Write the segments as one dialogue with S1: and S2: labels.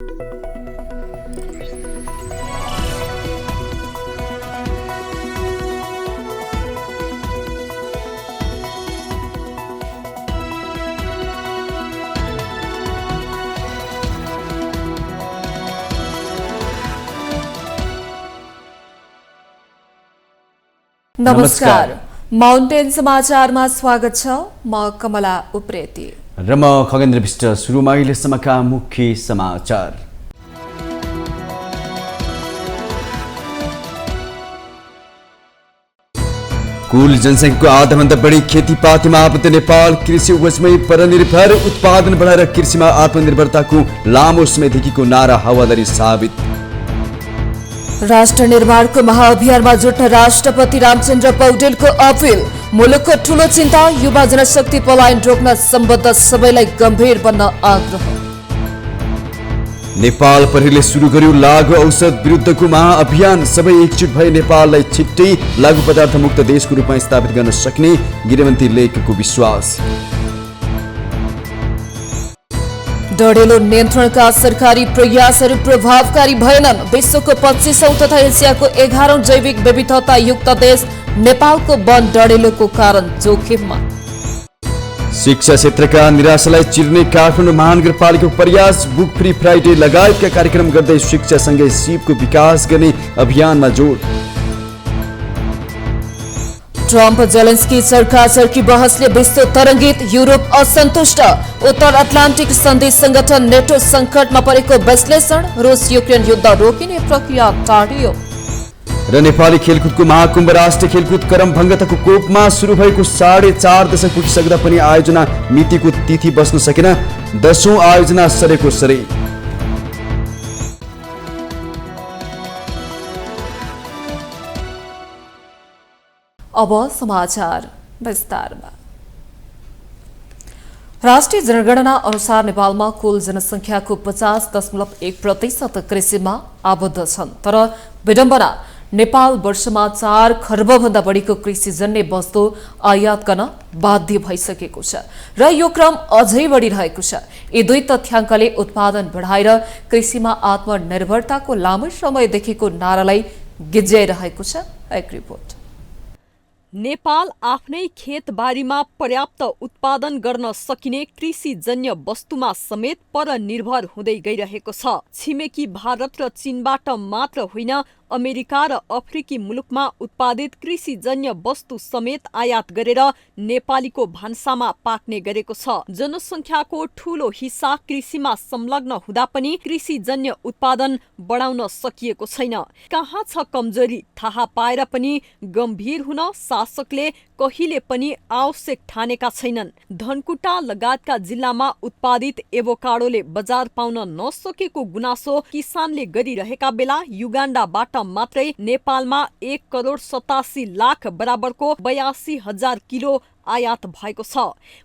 S1: नमस्कार, माउन्टेन समाचारमा स्वागत छ। म कमला उप्रेती
S2: र म खगेन्द्र विष्ट। सुरुमा अहिलेसम्मका मुख्य समाचार। कुल जनसङ्ख्याको आधाभन्दा बढी खेतीपातीमा आबद्ध नेपाल कृषि उपजमै परनिर्भर, उत्पादन बढाएर कृषिमा आत्मनिर्भरताको लामो समयदेखिको नारा हावादारी साबित।
S1: राष्ट्र निर्माणको महाअभियानमा जुट्न राष्ट्रपति रामचन्द्र पौडेलको अपिल। मुलुकको ठूलो चिन्ता युवा जनशक्ति पलायन रोक्न सम्बद्ध सबैलाई गम्भीर बन्न आग्रह।
S2: नेपाल प्रहरीले सुरु गर्यो लागु औषध विरुद्धको महाअभियान। सबै एकजुट भए नेपाललाई छिट्टै लागु पदार्थ मुक्त देशको रूपमा स्थापित गर्न सक्ने गृहमन्त्री लेखको विश्वास।
S1: डढेलो नियन्त्रणका सरकारी प्रयासहरू प्रभावकारी भएनन्। विश्वको 25औं तथा एसियाको 11औं जैविक विविधता युक्त देश नेपालको वन डढेलोको कारण जोखिममा।
S2: शिक्षा क्षेत्रका निराशालाई चिर्ने काठमाडौँ महानगरपालिकाको प्रयास। बुक फ्री फ्राइडे लगायतका कार्यक्रम गर्दै शिक्षासँगै सिपको विकास गर्ने अभियानमा जोड।
S1: ट्रम्प जेलेन्स्की सरकारकी बहसले विश्व तरङ्गित, युरोप असन्तुष्ट। उत्तर अटलान्टिक सन्धि संगठन नेटो संकटमा परेको विश्लेषण। रुस युक्रेन युद्ध रोकिने प्रक्रिया टाढियो।
S2: र नेपाली खेलकुदको महाकुम्भ राष्ट्रिय खेलकुद क्रमभङ्गताको कोपमा सुरु भएको 4.5 दशक पुगिसक्दा पनि आयोजना मितिको तिथि बस्न सकेन। 10औं आयोजना सरेको सरे।
S1: अब समाचार विस्तारमा। राष्ट्रिय जनगणना अनुसार नेपालमा कुल जनसङ्ख्याको 50.1% कृषिमा आबद्ध छन्। तर विडम्बना, नेपाल वर्षमा 4 खर्बभन्दा बढीको कृषिजन्य वस्तु आयात गर्न बाध्य भइसकेको छ र यो क्रम अझै बढिरहेको छ। यी दुई तथ्याङ्कले उत्पादन बढाएर कृषिमा आत्मनिर्भरताको लामो समयदेखिको नारालाई गिज्याइरहेको छ। एक रिपोर्ट।
S3: नेपाल आफ्नै खेतबारीमा पर्याप्त उत्पादन गर्न सकिने कृषिजन्य वस्तुमा समेत परनिर्भर हुँदै गइरहेको छ। छिमेकी भारत र चीनबाट मात्र होइन, अमेरिका र अफ्रिकी मुलुकमा उत्पादित कृषिजन्य वस्तु समेत आयात गरेर नेपालीको भान्सामा पाक्ने गरेको छ। जनसङ्ख्याको ठूलो हिस्सा कृषिमा संलग्न हुँदा पनि कृषिजन्य उत्पादन बढाउन सकिएको छैन। कहाँ छ कमजोरी थाहा पाएर पनि गम्भीर हुन शासकले कहिले पनि आवश्यक ठानेका छैनन्। धनकुटा लगायतका जिल्लामा उत्पादित एभोकाडोले बजार पाउन नसकेको गुनासो किसानले गरिरहेका बेला युगाण्डाबाट मात्रै नेपालमा 1,87,00,000 बराबरको 82,000 किलो आयात भएको छ।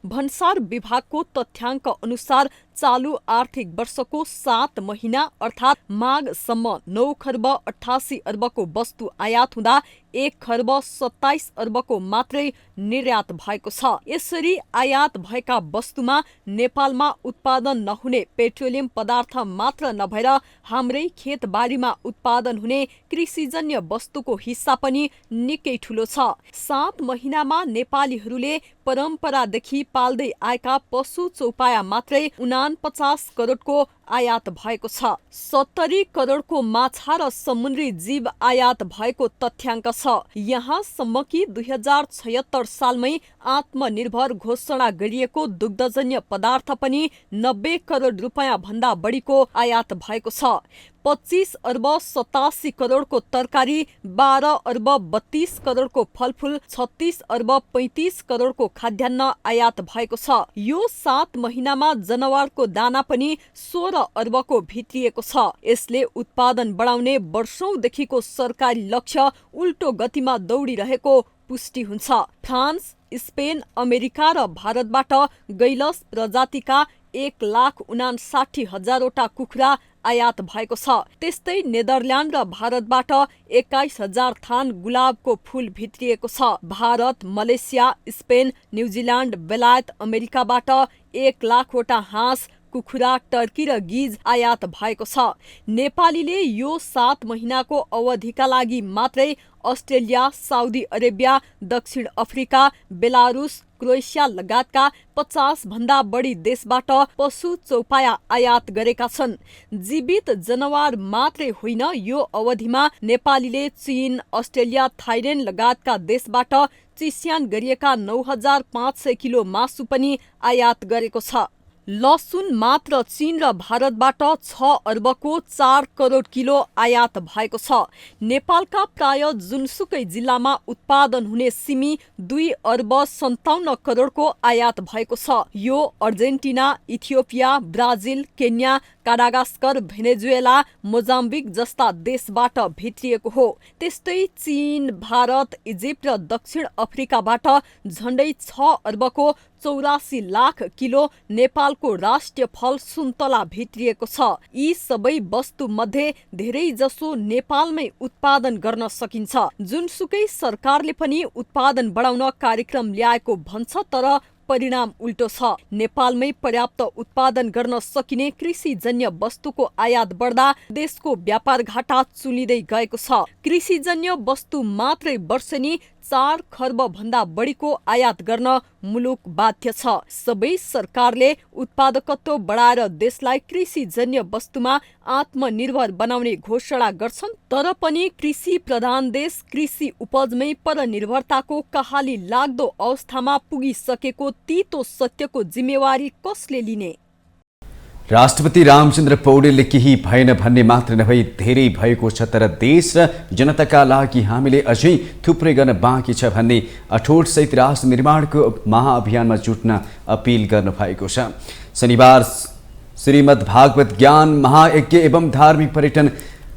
S3: भन्सार विभागको तथ्याङ्क अनुसार चालु आर्थिक वर्षको 7 महिना अर्थात् माघसम्म 9 खर्ब 88 अर्बको वस्तु आयात हुँदा 1 खर्ब 27 अर्बको मात्रै निर्यात भएको छ। यसरी आयात भएका वस्तुमा नेपालमा उत्पादन नहुने पेट्रोलियम पदार्थ मात्र नभएर हाम्रै खेतबारीमा उत्पादन हुने कृषिजन्य वस्तुको हिस्सा पनि निकै ठूलो छ। 7 महिनामा नेपालीहरूले परम्परादेखि पाल्दै आएका पशु चौपाया मात्रै 49 करोडको आयात भएको छ। 70 करोडको माछा र समुद्री जीव आयात भएको तथ्याङ्क छ। यहाँसम्म कि 2076 सालमै आत्मनिर्भर घोषणा गरिएको दुग्धजन्य पदार्थ पनि 90 करोड रुपियाँ भन्दा बढीको आयात भएको छ। 25 अर्ब 87 करोडको तरकारी, 12 अर्ब 32 करोडको फलफूल, 36 अर्ब 35 करोडको खाद्यान्न आयात भएको छ। यो 7 महिनामा जनावरको दाना पनि 16 अर्बको भित्रिएको छ। यसले उत्पादन बढाउने वर्षौंदेखिको सरकारी लक्ष्य उल्टो गतिमा दौडिरहेको पुष्टि हुन्छ। फ्रान्स, स्पेन, अमेरिका र भारतबाट गैलस प्रजातिका 1,59,000 कुखुरा आयात भएको छ। त्यस्तै नेदरल्यान्ड र भारतबाट 21,000 थान गुलाबको फूल भित्रिएको छ। भारत, मलेसिया, स्पेन, न्युजिल्यान्ड, बेलायत, अमेरिकाबाट 1 लाखवटा हाँस, कुखुरा, टर्की र गिज आयात भएको छ। नेपालीले यो 7 महिनाको अवधिका लागि मात्रै अस्ट्रेलिया, साउदी अरेबिया, दक्षिण अफ्रिका, बेलारुस, क्रोएसिया लगायतका 50 भन्दा बढी देशबाट पशु चौपाया आयात गरेका छन्। जीवित जनावर मात्रै होइन, यो अवधिमा नेपालीले चीन, अस्ट्रेलिया, थाइल्यान्ड लगायतका देशबाट चिस्यान गरिएका 9500 किलो मासु पनि आयात गरेको छ। लसुन मात्र चीन र भारतबाट 6 अर्बको 4 करोड किलो आयात भएको छ। नेपालका प्राय जुनसुकै जिल्लामा उत्पादन हुने सिमी 2 अर्ब 57 करोडको आयात भएको छ। यो Argentina, Ethiopia, Brazil, Kenya, Madagascar, Venezuela, Mozambique जस्ता देशबाट भित्रिएको हो। त्यस्तै चीन, भारत, इजिप्ट र दक्षिण अफ्रिकाबाट झण्डै 6 अर्बको 84 लाख किलो नेपालको राष्ट्रिय फल सुन्तला भित्रिएको छ। यी सबै वस्तु मध्ये धेरै जसो नेपालमै उत्पादन गर्न सकिन्छ। जुनसुकै सरकारले पनि उत्पादन बढाउन कार्यक्रम ल्याएको भन्छ, तर परिणाम उल्टो छ। नेपालमै पर्याप्त उत्पादन गर्न सकिने कृषिजन्य वस्तुको आयात बढ्दा देशको व्यापार घाटा चुलिँदै गएको छ। कृषिजन्य वस्तु मात्रै वर्षेनी 4 खर्ब भन्दा बढीको आयात गर्न मुलुक बाध्य छ। सबै सरकारले उत्पादकत्व बढाएर देशलाई कृषिजन्य वस्तुमा आत्मनिर्भर बनाउने घोषणा गर्छन्, तर पनि कृषि प्रधान देश कृषि उपजमै परनिर्भरताको कहाली लाग्दो अवस्थामा पुगिसकेको तीतो सत्यको जिम्मेवारी कसले लिने?
S2: राष्ट्रपति रामचन्द्र पौडेलले केही भएन भन्ने मात्र नभई धेरै भएको छ, तर देश र जनताका लागि हामीले अझै थुप्रै गर्न बाँकी छ भन्ने अठोटसहित राष्ट्र निर्माणको महाअभियानमा जुट्न अपिल गर्नुभएको छ। शनिबार श्रीमद् भागवत ज्ञान महायज्ञ एवं धार्मिक पर्यटन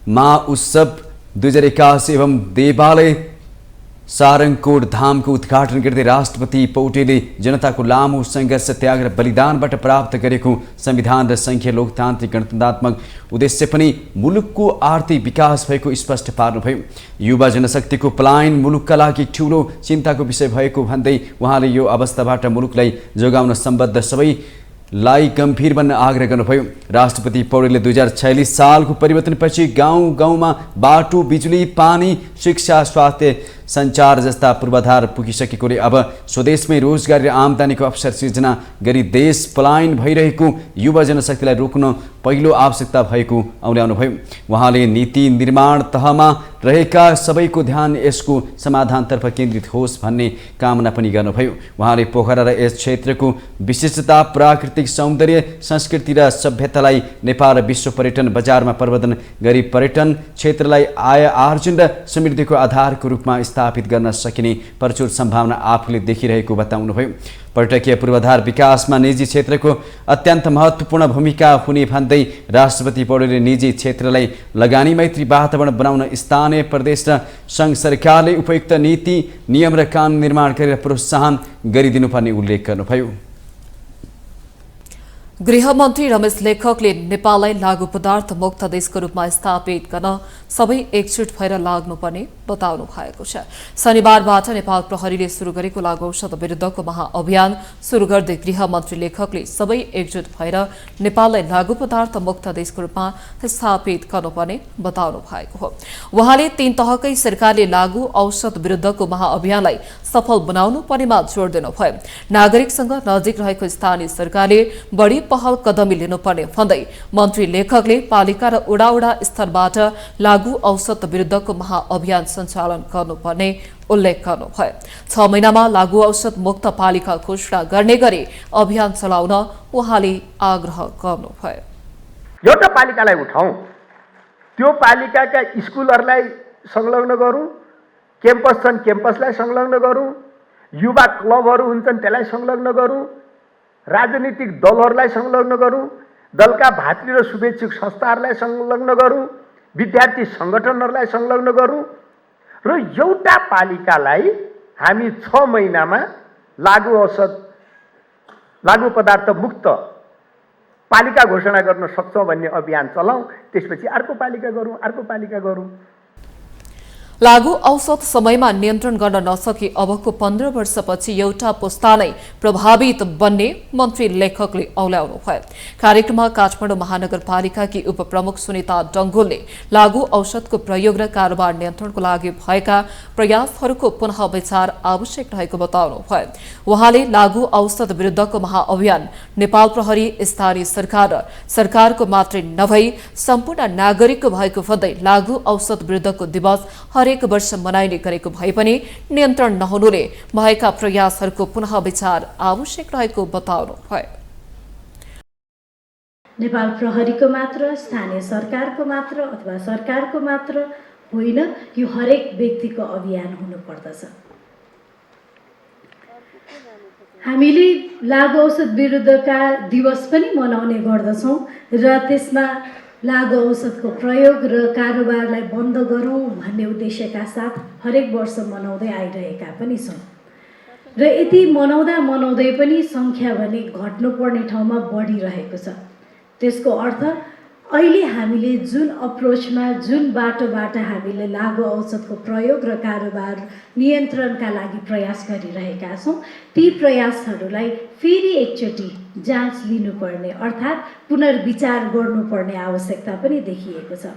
S2: महाउत्सव 2081 एवं देवालय सारङकोट धामको उद्घाटन गर्दै राष्ट्रपति पौडेलले जनताको लामो सङ्घर्ष, त्याग र बलिदानबाट प्राप्त गरेको संविधान र सङ्घीय लोकतान्त्रिक गणतन्त्रात्मक उद्देश्य पनि मुलुकको आर्थिक विकास भएको स्पष्ट पार्नुभयो। युवा जनशक्तिको पलायन मुलुकका लागि ठूलो चिन्ताको विषय भएको भन्दै उहाँले यो अवस्थाबाट मुलुकलाई जोगाउन सम्बद्ध सबैलाई गम्भीर बन्न आग्रह गर्नुभयो। राष्ट्रपति पौडेलले 2046 सालको परिवर्तनपछि गाउँ गाउँमा बाटो, बिजुली, पानी, शिक्षा, स्वास्थ्य, सञ्चार जस्ता पूर्वाधार पुगिसकेकोले अब स्वदेशमै रोजगारी र आम्दानीको अवसर सृजना गरी देश पलायन भइरहेको युवा जनशक्तिलाई रोक्न पहिलो आवश्यकता भएको औल्याउनुभयो। उहाँले नीति निर्माण तहमा रहेका सबैको ध्यान यसको समाधानतर्फ केन्द्रित होस् भन्ने कामना पनि गर्नुभयो। उहाँले पोखरा र यस क्षेत्रको विशिष्टता, प्राकृतिक सौन्दर्य, संस्कृति र सभ्यतालाई नेपाल र विश्व पर्यटन बजारमा प्रवर्धन गरी पर्यटन क्षेत्रलाई आय आर्जन र समृद्धिको आधारको रूपमा स्थापित गर्न सकिने प्रचुर सम्भावना आफूले देखिरहेको बताउनुभयो। पर्यटकीय पूर्वाधार विकासमा निजी क्षेत्रको अत्यन्त महत्त्वपूर्ण भूमिका हुने भन्दै राष्ट्रपति पौडेलले निजी क्षेत्रलाई लगानी मैत्री वातावरण बनाउन स्थानीय प्रदेश र सङ्घ सरकारले उपयुक्त नीति, नियम र कानुन निर्माण गरेर प्रोत्साहन गरिदिनुपर्ने उल्लेख गर्नुभयो।
S1: गृहमन्त्री रमेश लेखकले नेपाललाई लागु पदार्थ मुक्त देशको रूपमा स्थापित गर्न सबै एकजुट भएर लाग्नुपर्ने बताउनु भएको छ। शनिबारबाट नेपाल प्रहरीले सुरु गरेको लागु औषध विरुद्धको महाअभियान सुरु गर्दै गृहमन्त्री लेखकले सबै एकजुट भएर नेपाललाई लागु पदार्थ मुक्त देशको रूपमा स्थापित गर्नुपर्ने बताउनु भएको हो। उहाँले 3 तहकै सरकारले लागु औषध विरुद्धको महाअभियानलाई सफल बनाउनु पर्नेमा जोड दिनुभयो। नागरिकसँग नजिक रहेको स्थानीय सरकारले बढी पहल कदमी लिनुपर्ने भन्दै मन्त्री लेखकले पालिका र वडा स्तरबाट लागु औषध विरुद्धको महाअभियान सञ्चालन गर्नुपर्ने उल्लेख गर्नुभयो। 6 महिनामा लागु औषध मुक्त पालिका घोषणा गर्ने गरी अभियान चलाउन उहाँले आग्रह गर्नुभयो।
S4: एउटा पालिकालाई उठाउँ, त्यो पालिकाका स्कुलहरूलाई संलग्न गरौँ, क्याम्पस छन् क्याम्पसलाई संलग्न गरौँ, युवा क्लबहरू हुन्छन् त्यसलाई संलग्न गरौँ, राजनीतिक दलहरूलाई संलग्न गरौँ, दलका भातृ र शुभेच्छुक संस्थाहरूलाई संलग्न गरौँ, विद्यार्थी सङ्गठनहरूलाई संलग्न गरौँ र एउटा पालिकालाई हामी 6 महिनामा लागु पदार्थ मुक्त पालिका घोषणा गर्न सक्छौँ भन्ने अभियान चलाउँ। त्यसपछि अर्को पालिका गरौँ, अर्को पालिका गरौँ।
S1: लागू औसत समयमा नियन्त्रण गर्न नसकी अबको 15 वर्षपछि एउटा पुस्ता नै प्रभावित बन्ने मन्त्री लेखकले औल्याउनु भयो। कार्यक्रममा काठमाडौँ महानगरपालिकाकी उपप्रमुख सुनिता डंगोलले लागू औषधको प्रयोग र कारोबार नियन्त्रणको लागि भएका प्रयासहरूको पुनः विचार आवश्यक रहेको बताउनु भयो। उहाँले लागू औषध विरुद्धको महाअभियान नेपाल प्रहरी, स्थानीय सरकार र सरकारको मात्रै नभई सम्पूर्ण नागरिकको भएको भन्दै लागू औषध विरुद्धको दिवस हरेक वर्ष मनाइने गरेको भए पनि नियन्त्रण नहुनुले भएका प्रयासहरूको पुनः विचार आवश्यक रहेको बताउनु भयो।
S5: नेपाल प्रहरीको मात्र, स्थानीय सरकारको मात्र अथवा सरकारको मात्र होइन, यो हरेक व्यक्तिको अभियान हुनुपर्दछ। हामीले लागू औषध विरुद्धका दिवस पनि मनाउने गर्दछौँ र त्यसमा लागू औषधको प्रयोग र कारोबारलाई बन्द गरौँ भन्ने उद्देश्यका साथ हरेक वर्ष मनाउँदै आइरहेका पनि छौँ र यति मनाउँदै पनि सङ्ख्या भने घट्नुपर्ने ठाउँमा बढिरहेको छ। त्यसको अर्थ अहिले हामीले जुन अप्रोचमा, जुन बाटोबाट हामीले लागू औषधको प्रयोग र कारोबार नियन्त्रणका लागि प्रयास गरिरहेका छौँ, ती प्रयासहरूलाई फेरि एकचोटि जाँच लिनुपर्ने अर्थात् पुनर्विचार गर्नुपर्ने आवश्यकता पनि देखिएको छ।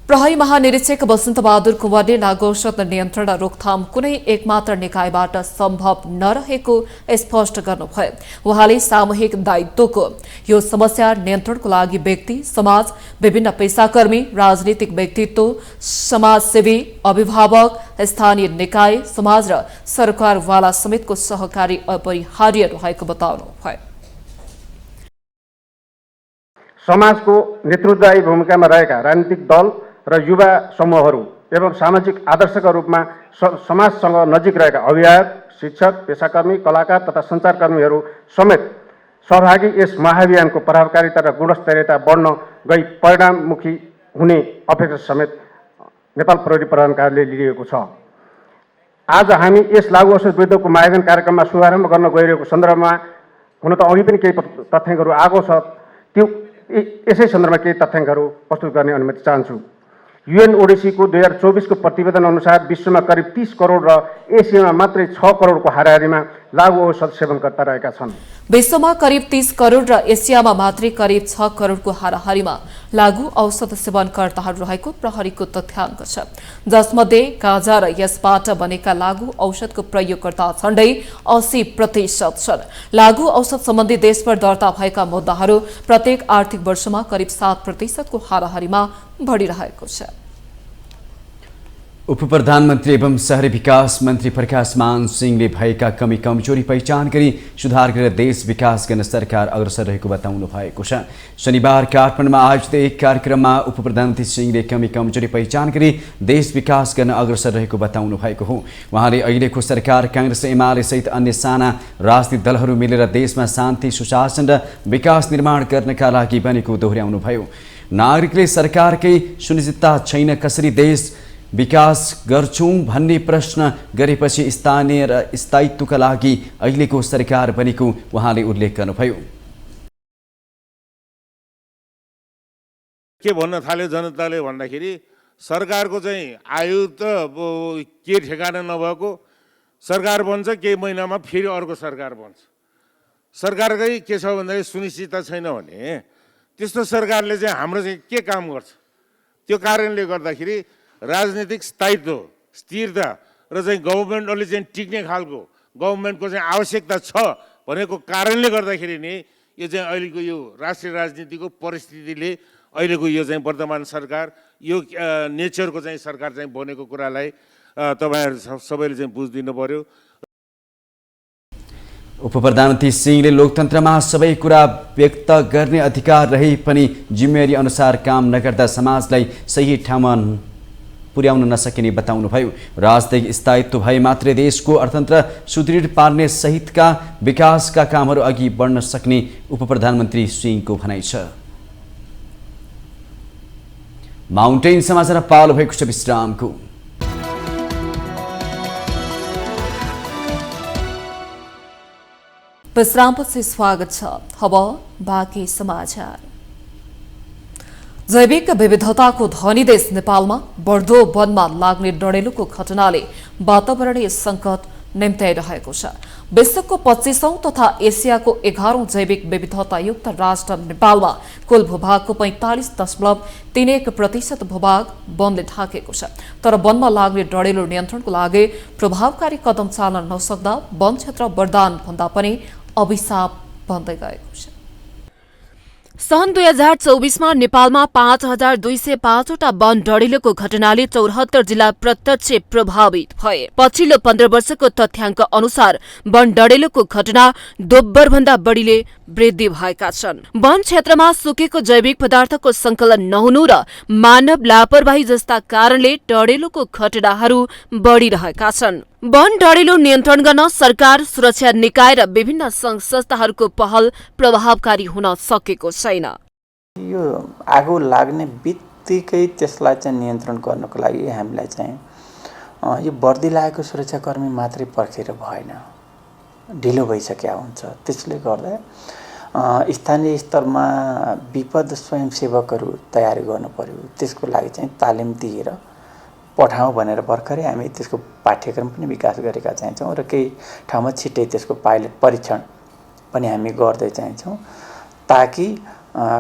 S1: प्रहरी महानिरीक्षक वसन्तबहादुर कुँवरले लागू औषध नियन्त्रण र रोकथाम कुनै एकमात्र निकायबाट सम्भव नरहेको स्पष्ट गर्नुभयो। उहाँले सामूहिक दायित्वको यो समस्या नियन्त्रणको लागि व्यक्ति, समाज, विभिन्न पेसाकर्मी, राजनीतिक व्यक्तित्व, समाजसेवी, अभिभावक, स्थानीय निकाय, समाज र सरकारवाला समेतको सहकारी अपरिहार्य रहेको बताउनुभयो।
S4: समाजको नेतृत्वदायी भूमिकामा रहेका राजनीतिक दल र युवा समूहहरू एवं सामाजिक आदर्शका रूपमा समाजसँग नजिक रहेका अभिभावक, शिक्षक, पेसाकर्मी, कलाकार तथा सञ्चारकर्मीहरू समेत सहभागी यस महाअभियानको प्रभावकारिता र गुणस्तरीयता बढ्न गई परिणाममुखी हुने अपेक्षा समेत नेपाल प्रहरी प्रधान कार्यालयले लिएको छ। आज हामी यस लागू औषध विरुद्धको महाअभियान कार्यक्रममा शुभारम्भ गर्न गइरहेको सन्दर्भमा हुन त अघि पनि केही तथ्याङ्कहरू आएको छ, त्यो यसै सन्दर्भमा केही तथ्याङ्कहरू प्रस्तुत गर्ने अनुमति चाहन्छु। UNODC को 2024 को प्रतिवेदन अनुसार विश्वमा करिब 30 करोड र एसियामा मात्रै 6 करोडको हाराहारीमा लागू औषध सेवनकर्ता रहेका छन्।
S1: विश्वमा करिब 30 करोड र एसियामा मात्रै करिब 6 करोडको हाराहारीमा लागू औषध सेवनकर्ताहरू रहेको प्रहरीको तथ्याङ्क छ, जसमध्ये गाँजा र यसबाट बनेका लागू औषधको प्रयोगकर्ता झण्डै 80% छन्। लागू औषध सम्बन्धी देशभर दर्ता भएका मुद्दाहरू प्रत्येक आर्थिक वर्षमा करिब 7% को हाराहारीमा बढ़िरहेको छ।
S2: उप प्रधानमन्त्री एवं शहरी विकास मन्त्री प्रकाश मान सिंहले भएका कमी कमजोरी पहिचान गरी सुधार गरेर देश विकास गर्न सरकार अग्रसर रहेको बताउनु भएको छ। शनिबार काठमाडौँमा आयोजित एक कार्यक्रममा उप प्रधानमन्त्री सिंहले कमी कमजोरी पहिचान गरी देश विकास गर्न अग्रसर रहेको बताउनु भएको हो। उहाँले अहिलेको सरकार कांग्रेस, एमाले सहित अन्य साना राजनीतिक दलहरू मिलेर देशमा शान्ति, सुशासन र विकास निर्माण गर्नका लागि बनेको दोहोर्याउनुभयो। नागरिकले सरकारकै सुनिश्चितता छैन, कसरी देश विकास गर्छौं भन्ने प्रश्न गरेपछि स्थानीय र स्थायित्वका लागि अहिलेको सरकार बनेको उहाँले उल्लेख गर्नुभयो।
S6: के भन्न थाल्यो जनताले भन्दाखेरि सरकारको चाहिँ आयु त के ठेगाना नभएको, सरकार बन्छ केही महिनामा फेरि अर्को सरकार बन्छ। सरकारकै के छ भन्दाखेरि सुनिश्चितता छैन भने त्यस्तो सरकारले चाहिँ हाम्रो चाहिँ के काम गर्छ। त्यो कारणले गर्दाखेरि राजनीतिक स्थायित्व, स्थिरता र चाहिँ गभर्मेन्टले चाहिँ टिक्ने खालको गभर्मेन्टको चाहिँ आवश्यकता छ भनेको कारणले गर्दाखेरि नै यो चाहिँ अहिलेको यो राष्ट्रिय राजनीतिको परिस्थितिले अहिलेको यो चाहिँ वर्तमान सरकार, यो नेचरको चाहिँ सरकार चाहिँ बनेको कुरालाई तपाईहरु सबैले चाहिँ बुझिदिनु पर्यो।
S2: उप प्रधानमन्त्री सिंहले लोकतन्त्रमा सबै कुरा व्यक्त गर्ने अधिकार रहे पनि जिम्मेवारी अनुसार काम नगर्दा समाजलाई सही ठाउँमा पुर्याउन नसकिने बताउनुभयो। राजनैतिक स्थायित्व भए मात्रै देशको अर्थतन्त्र सुदृढ पार्ने सहितका विकासका कामहरू अघि बढ्न सक्ने उप प्रधानमन्त्री सिंहको भनाइ छ। माउन्टेन समाचार पालो भएको छ विश्रामको।
S1: विश्रामपछि स्वागत छ। अब बाँकी समाचार। जैविक विविधताको धनी देश नेपालमा बढ्दो वनमा लाग्ने डढेलुको घटनाले वातावरणीय संकट निम्त्याइरहेको छ। विश्वको 25औं तथा एसियाको 11औं जैविक विविधतायुक्त राष्ट्र नेपालमा कुल भूभागको 45.31% भूभाग वनले ढाकेको छ। तर वनमा लाग्ने डढेलो नियन्त्रणको लागि प्रभावकारी कदम चाल्न नसक्दा वन क्षेत्र वरदान भन्दा पनि अभिशाप बन्दै गएको छ।
S3: सन् 2024मा नेपालमा 5205वटा वन डढेलोको घटनाले 74 जिल्ला प्रत्यक्ष प्रभावित भए। पछिल्लो 15 वर्षको तथ्याङ्क अनुसार वन डढेलोको घटना दोब्बरभन्दा बढीले वृद्धि भएका छन्। वन क्षेत्रमा सुकेको जैविक पदार्थको संकलन नहुनु र मानव लापरवाही जस्ता कारणले डढेलोको घटनाहरू बढ़िरहेका छन्। वन डढेलो नियन्त्रण गर्न सरकार, सुरक्षा निकाय र विभिन्न संघ संस्थाहरूको पहल प्रभावकारी हुन सकेको छैन।
S7: यो आगो लाग्ने बित्तिकै त्यसलाई चाहिँ नियन्त्रण गर्नको लागि हामीलाई चाहिँ यो वर्दी लागेको सुरक्षाकर्मी मात्रै पर्खेर भएन, ढिलो भइसक्या हुन्छ। त्यसले गर्दा स्थानीय स्तरमा विपद स्वयंसेवकहरू तयारी गर्नु पर्यो। त्यसको लागि चाहिँ तालिम दिएर पठाउँ भनेर भर्खरै हामी त्यसको पाठ्यक्रम पनि विकास गरेका छौँ र केही ठाउँमा छिट्टै त्यसको पाइलट परीक्षण पनि हामी गर्दै छौँ, ताकि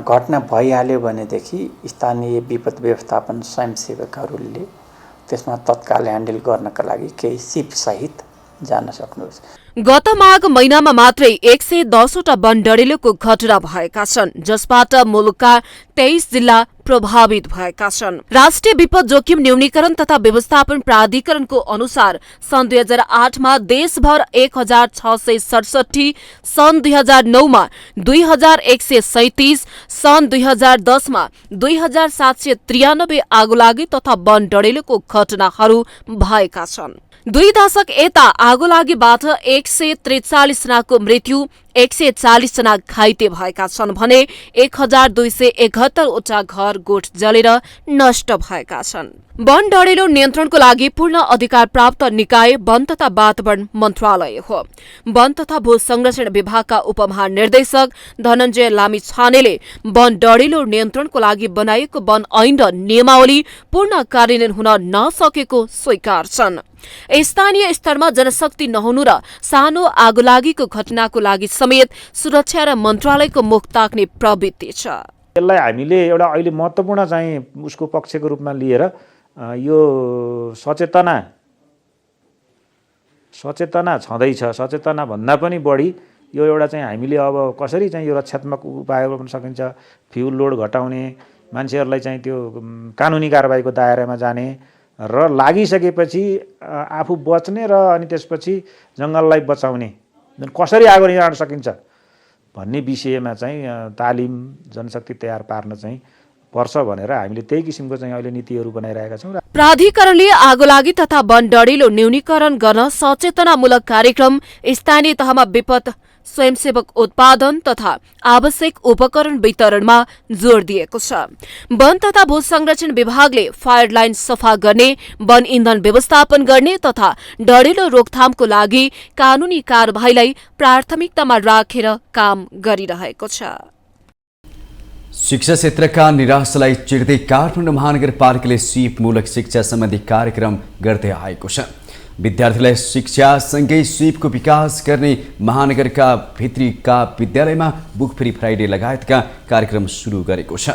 S7: घटना भइहाल्यो भनेदेखि स्थानीय विपद व्यवस्थापन स्वयंसेवकहरूले त्यसमा तत्काल ह्यान्डल गर्नका लागि केही सिप सहित जान सक्नुहोस्।
S3: गत माघ महिनामा मात्रै 110वटा वन डढेलोको घटना भएका छन्, जसबाट मुलुकका 23 जिल्ला प्रभावित भएका छन्। राष्ट्रिय विपद जोखिम न्यूनीकरण तथा व्यवस्थापन प्राधिकरणको अनुसार सन् 2008मा देशभर 1667, सन् 2009मा 2137, सन् 2010मा 2793 आगोलागी तथा वन डढेलोको घटनाहरू भएका छन्। 2 दशक यता आगोलागीबाट 143 जनाको मृत्यु, 140 जना घाइते भएका छन् भने 1271वटा घर गोठ जलेर नष्ट भएका छन्। वन डढेलो नियन्त्रणको लागि पूर्ण अधिकार प्राप्त निकाय वन तथा वातावरण मन्त्रालय हो। वन तथा भू संरक्षण विभागका उपमहानिर्देशक धनञ्जय लामिछानेले वन डढेलो नियन्त्रणको लागि बनाइएको वन ऐन र नियमावली पूर्ण कार्यान्वयन हुन नसकेको स्वीकार छन्। स्थानीय स्तरमा जनशक्ति नहुनु र सानो आगोलागीको घटनाको लागि समेत सुरक्षा र मन्त्रालयको मुख ताक्ने प्रवृत्ति छ।
S8: यसलाई हामीले एउटा अहिले महत्त्वपूर्ण चाहिँ उसको पक्षको रूपमा लिएर यो सचेतना छँदैछ। सचेतना भन्दा पनि बढी यो एउटा चाहिँ हामीले अब कसरी चाहिँ यो रक्षात्मक उपाय गर्न सकिन्छ, फ्युल लोड घटाउने, मान्छेहरूलाई चाहिँ त्यो कानुनी कारबाहीको दायरामा जाने र लागिसकेपछि आफू बच्ने र अनि त्यसपछि जङ्गललाई बचाउने, कसरी आगो निभाउन सकिन्छ भन्ने विषयमा चाहिँ तालिम, जनशक्ति तयार पार्न चाहिँ पर्छ भनेर हामीले त्यही किसिमको चाहिँ अहिले नीतिहरू बनाइरहेका छौँ।
S3: प्राधिकरणले आगोलागी तथा वन डढेलो न्यूनीकरण गर्न सचेतनामूलक कार्यक्रम, स्थानीय तहमा विपद स्वयंसेवक उत्पादन तथा आवश्यक उपकरण वितरणमा जोड दिएको छ। वन तथा भू संरक्षण विभागले फायर लाइन सफा गर्ने, वन इन्धन व्यवस्थापन गर्ने तथा डढेलो रोकथामको लागि कानूनी कारबाहीलाई प्राथमिकतामा राखेर काम गरिरहेको छ।
S2: शिक्षा क्षेत्रका निराशालाई चिर्दै काठमाडौँ महानगरपालिकाले सिपमूलक शिक्षा सम्बन्धी कार्यक्रम गर्दै आएको छ। विद्यार्थीलाई शिक्षासँगै सिपको विकास गर्ने महानगरका भित्रीका विद्यालयमा बुक फ्री फ्राइडे लगायतका कार्यक्रम सुरु गरेको छ,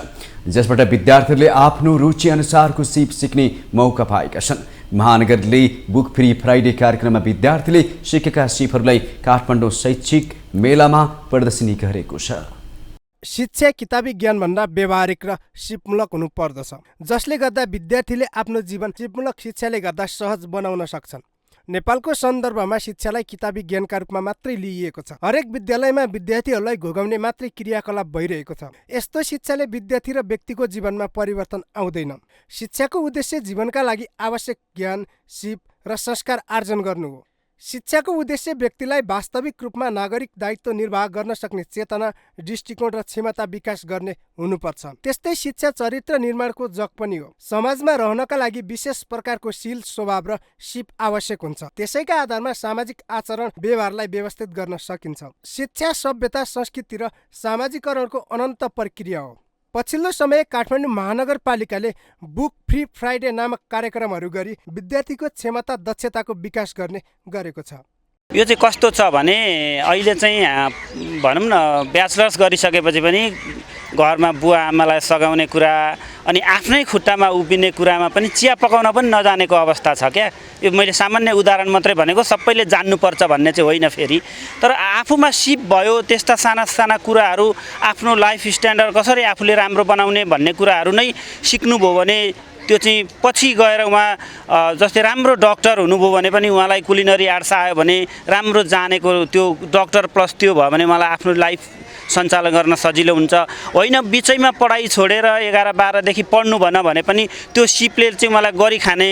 S2: जसबाट विद्यार्थीहरूले आफ्नो रुचि अनुसारको सिप सिक्ने मौका पाएका छन्। महानगरले बुक फ्री फ्राइडे कार्यक्रममा विद्यार्थीले सिकेका सिपहरूलाई काठमाडौँ शैक्षिक मेलामा प्रदर्शनी गरेको छ।
S9: शिक्षा किताबी ज्ञानभन्दा व्यावहारिक र सिपमूलक हुनु पर्दछ, जसले गर्दा विद्यार्थीले आफ्नो जीवन सिपमूलक शिक्षाले गर्दा सहज बनाउन सक्छन्। नेपालको सन्दर्भमा शिक्षालाई किताबी ज्ञानका रूपमा मात्रै लिइएको छ। हरेक विद्यालयमा विद्यार्थीहरूलाई घोगाउने मात्रै क्रियाकलाप भइरहेको छ। यस्तो शिक्षाले विद्यार्थी र व्यक्तिको जीवनमा परिवर्तन आउँदैन। शिक्षाको उद्देश्य जीवनका लागि आवश्यक ज्ञान, सिप र संस्कार आर्जन गर्नु हो। शिक्षाको उद्देश्य व्यक्तिलाई वास्तविक रूपमा नागरिक दायित्व निर्वाह गर्न सक्ने चेतना, दृष्टिकोण र क्षमता विकास गर्ने हुनुपर्छ। त्यस्तै शिक्षा चरित्र निर्माणको जग पनि हो। समाजमा रहनका लागि विशेष प्रकारको शील, स्वभाव र सिप आवश्यक हुन्छ। त्यसैका आधारमा सामाजिक आचरण व्यवहारलाई व्यवस्थित गर्न सकिन्छ। शिक्षा सभ्यता, संस्कृति र सामाजिकरणको अनन्त प्रक्रिया हो। पछिल्लो समय काठमाडौँ महानगरपालिकाले बुक फ्री फ्राइडे नामक कार्यक्रमहरू गरी विद्यार्थीको क्षमता दक्षताको विकास गर्ने गरेको छ।
S10: यो चाहिँ कस्तो छ भने अहिले चाहिँ भनौँ न ब्याचलर्स गरिसकेपछि पनि घरमा बुवा आमालाई सघाउने कुरा अनि आफ्नै खुट्टामा उभिने कुरामा पनि चिया पकाउन पनि नजानेको अवस्था छ क्या। यो मैले सामान्य उदाहरण मात्रै भनेको, सबैले जान्नुपर्छ भन्ने चाहिँ होइन फेरि, तर आफूमा सिप भयो त्यस्ता साना साना कुराहरू, आफ्नो लाइफ स्ट्यान्डर्ड कसरी आफूले राम्रो बनाउने भन्ने कुराहरू नै सिक्नुभयो भने त्यो चाहिँ पछि गएर उहाँ जस्तै राम्रो डक्टर हुनुभयो भने पनि उहाँलाई कुलिनरी आर्ट्स आयो भने राम्रो जानेको त्यो डक्टर प्लस त्यो भयो भने उहाँलाई आफ्नो लाइफ सञ्चालन गर्न सजिलो हुन्छ। होइन बिचैमा पढाइ छोडेर 11-12देखि पढ्नु भन भने पनि त्यो सिपले चाहिँ उहाँलाई गरी खाने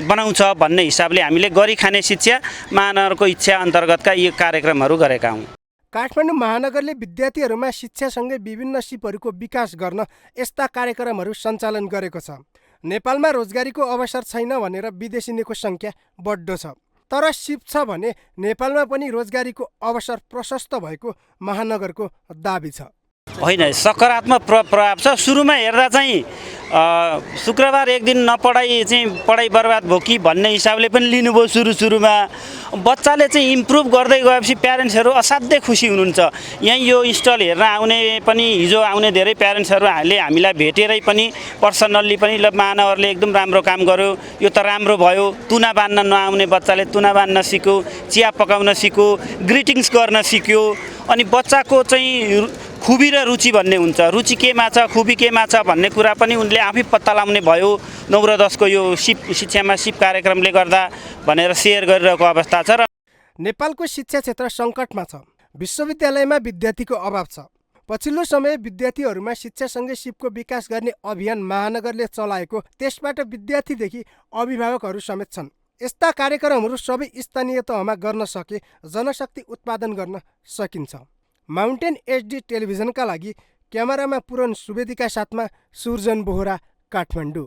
S10: बनाउँछ भन्ने हिसाबले हामीले गरी खाने शिक्षा महानगरको इच्छा अन्तर्गतका यी कार्यक्रमहरू गरेका हौँ।
S9: काठमाडौँ महानगरले विद्यार्थीहरूमा शिक्षासँगै विभिन्न सिपहरूको विकास गर्न यस्ता कार्यक्रमहरू सञ्चालन गरेको छ। नेपालमा रोजगारीको अवसर छैन भनेर विदेशिनीको सङ्ख्या बढ्दो छ, तर सिप छ भने नेपालमा पनि रोजगारीको अवसर प्रशस्त भएको महानगरको दाबी छ।
S10: होइन, सकारात्मक प्रभाव छ। सुरुमा हेर्दा चाहिँ शुक्रबार एक दिन नपढाइ चाहिँ पढाइ बर्बाद भयो कि भन्ने हिसाबले पनि लिनुभयो सुरुमा। बच्चाले चाहिँ इम्प्रुभ गर्दै गएपछि प्यारेन्ट्सहरू असाध्यै खुसी हुनुहुन्छ। यहीँ यो स्टल हेर्न आउने पनि हिजो आउने धेरै प्यारेन्ट्सहरूले हामीलाई भेटेरै पनि पर्सनल्ली पनि ल महानगरले एकदम राम्रो काम गर्यो, यो त राम्रो भयो। तुना बान्न नआउने बच्चाले तुना बान्न सिक्यो, चिया पकाउन सिक्यो, ग्रिटिङ्स गर्न सिक्यो। अनि बच्चाको चाहिँ खुबी र रुचि भन्ने हुन्छ, रुचि केमा छ खुबी केमा छ भन्ने कुरा पनि उनले आफै पत्ता लगाउने भयो। 9 र 10 को यो शिक्षामा सिप कार्यक्रमले गर्दा भनेर सेयर गरिरहेको अवस्था छ। र
S9: नेपालको शिक्षा क्षेत्र सङ्कटमा छ। विश्वविद्यालयमा विद्यार्थीको अभाव छ। पछिल्लो समय विद्यार्थीहरूमा शिक्षासँगै सिपको विकास गर्ने अभियान महानगरले चलाएको, त्यसबाट विद्यार्थीदेखि अभिभावकहरू समेत छन्। यस्ता कार्यक्रमहरू सबै स्थानीय तहमा गर्न सके जनशक्ति उत्पादन गर्न सकिन्छ। माउन्टेन एचडी टेलिभिजनका लागि क्यामेरामा पुरन सुवेदीका साथमा सुर्जन बोहरा, काठमाडौँ।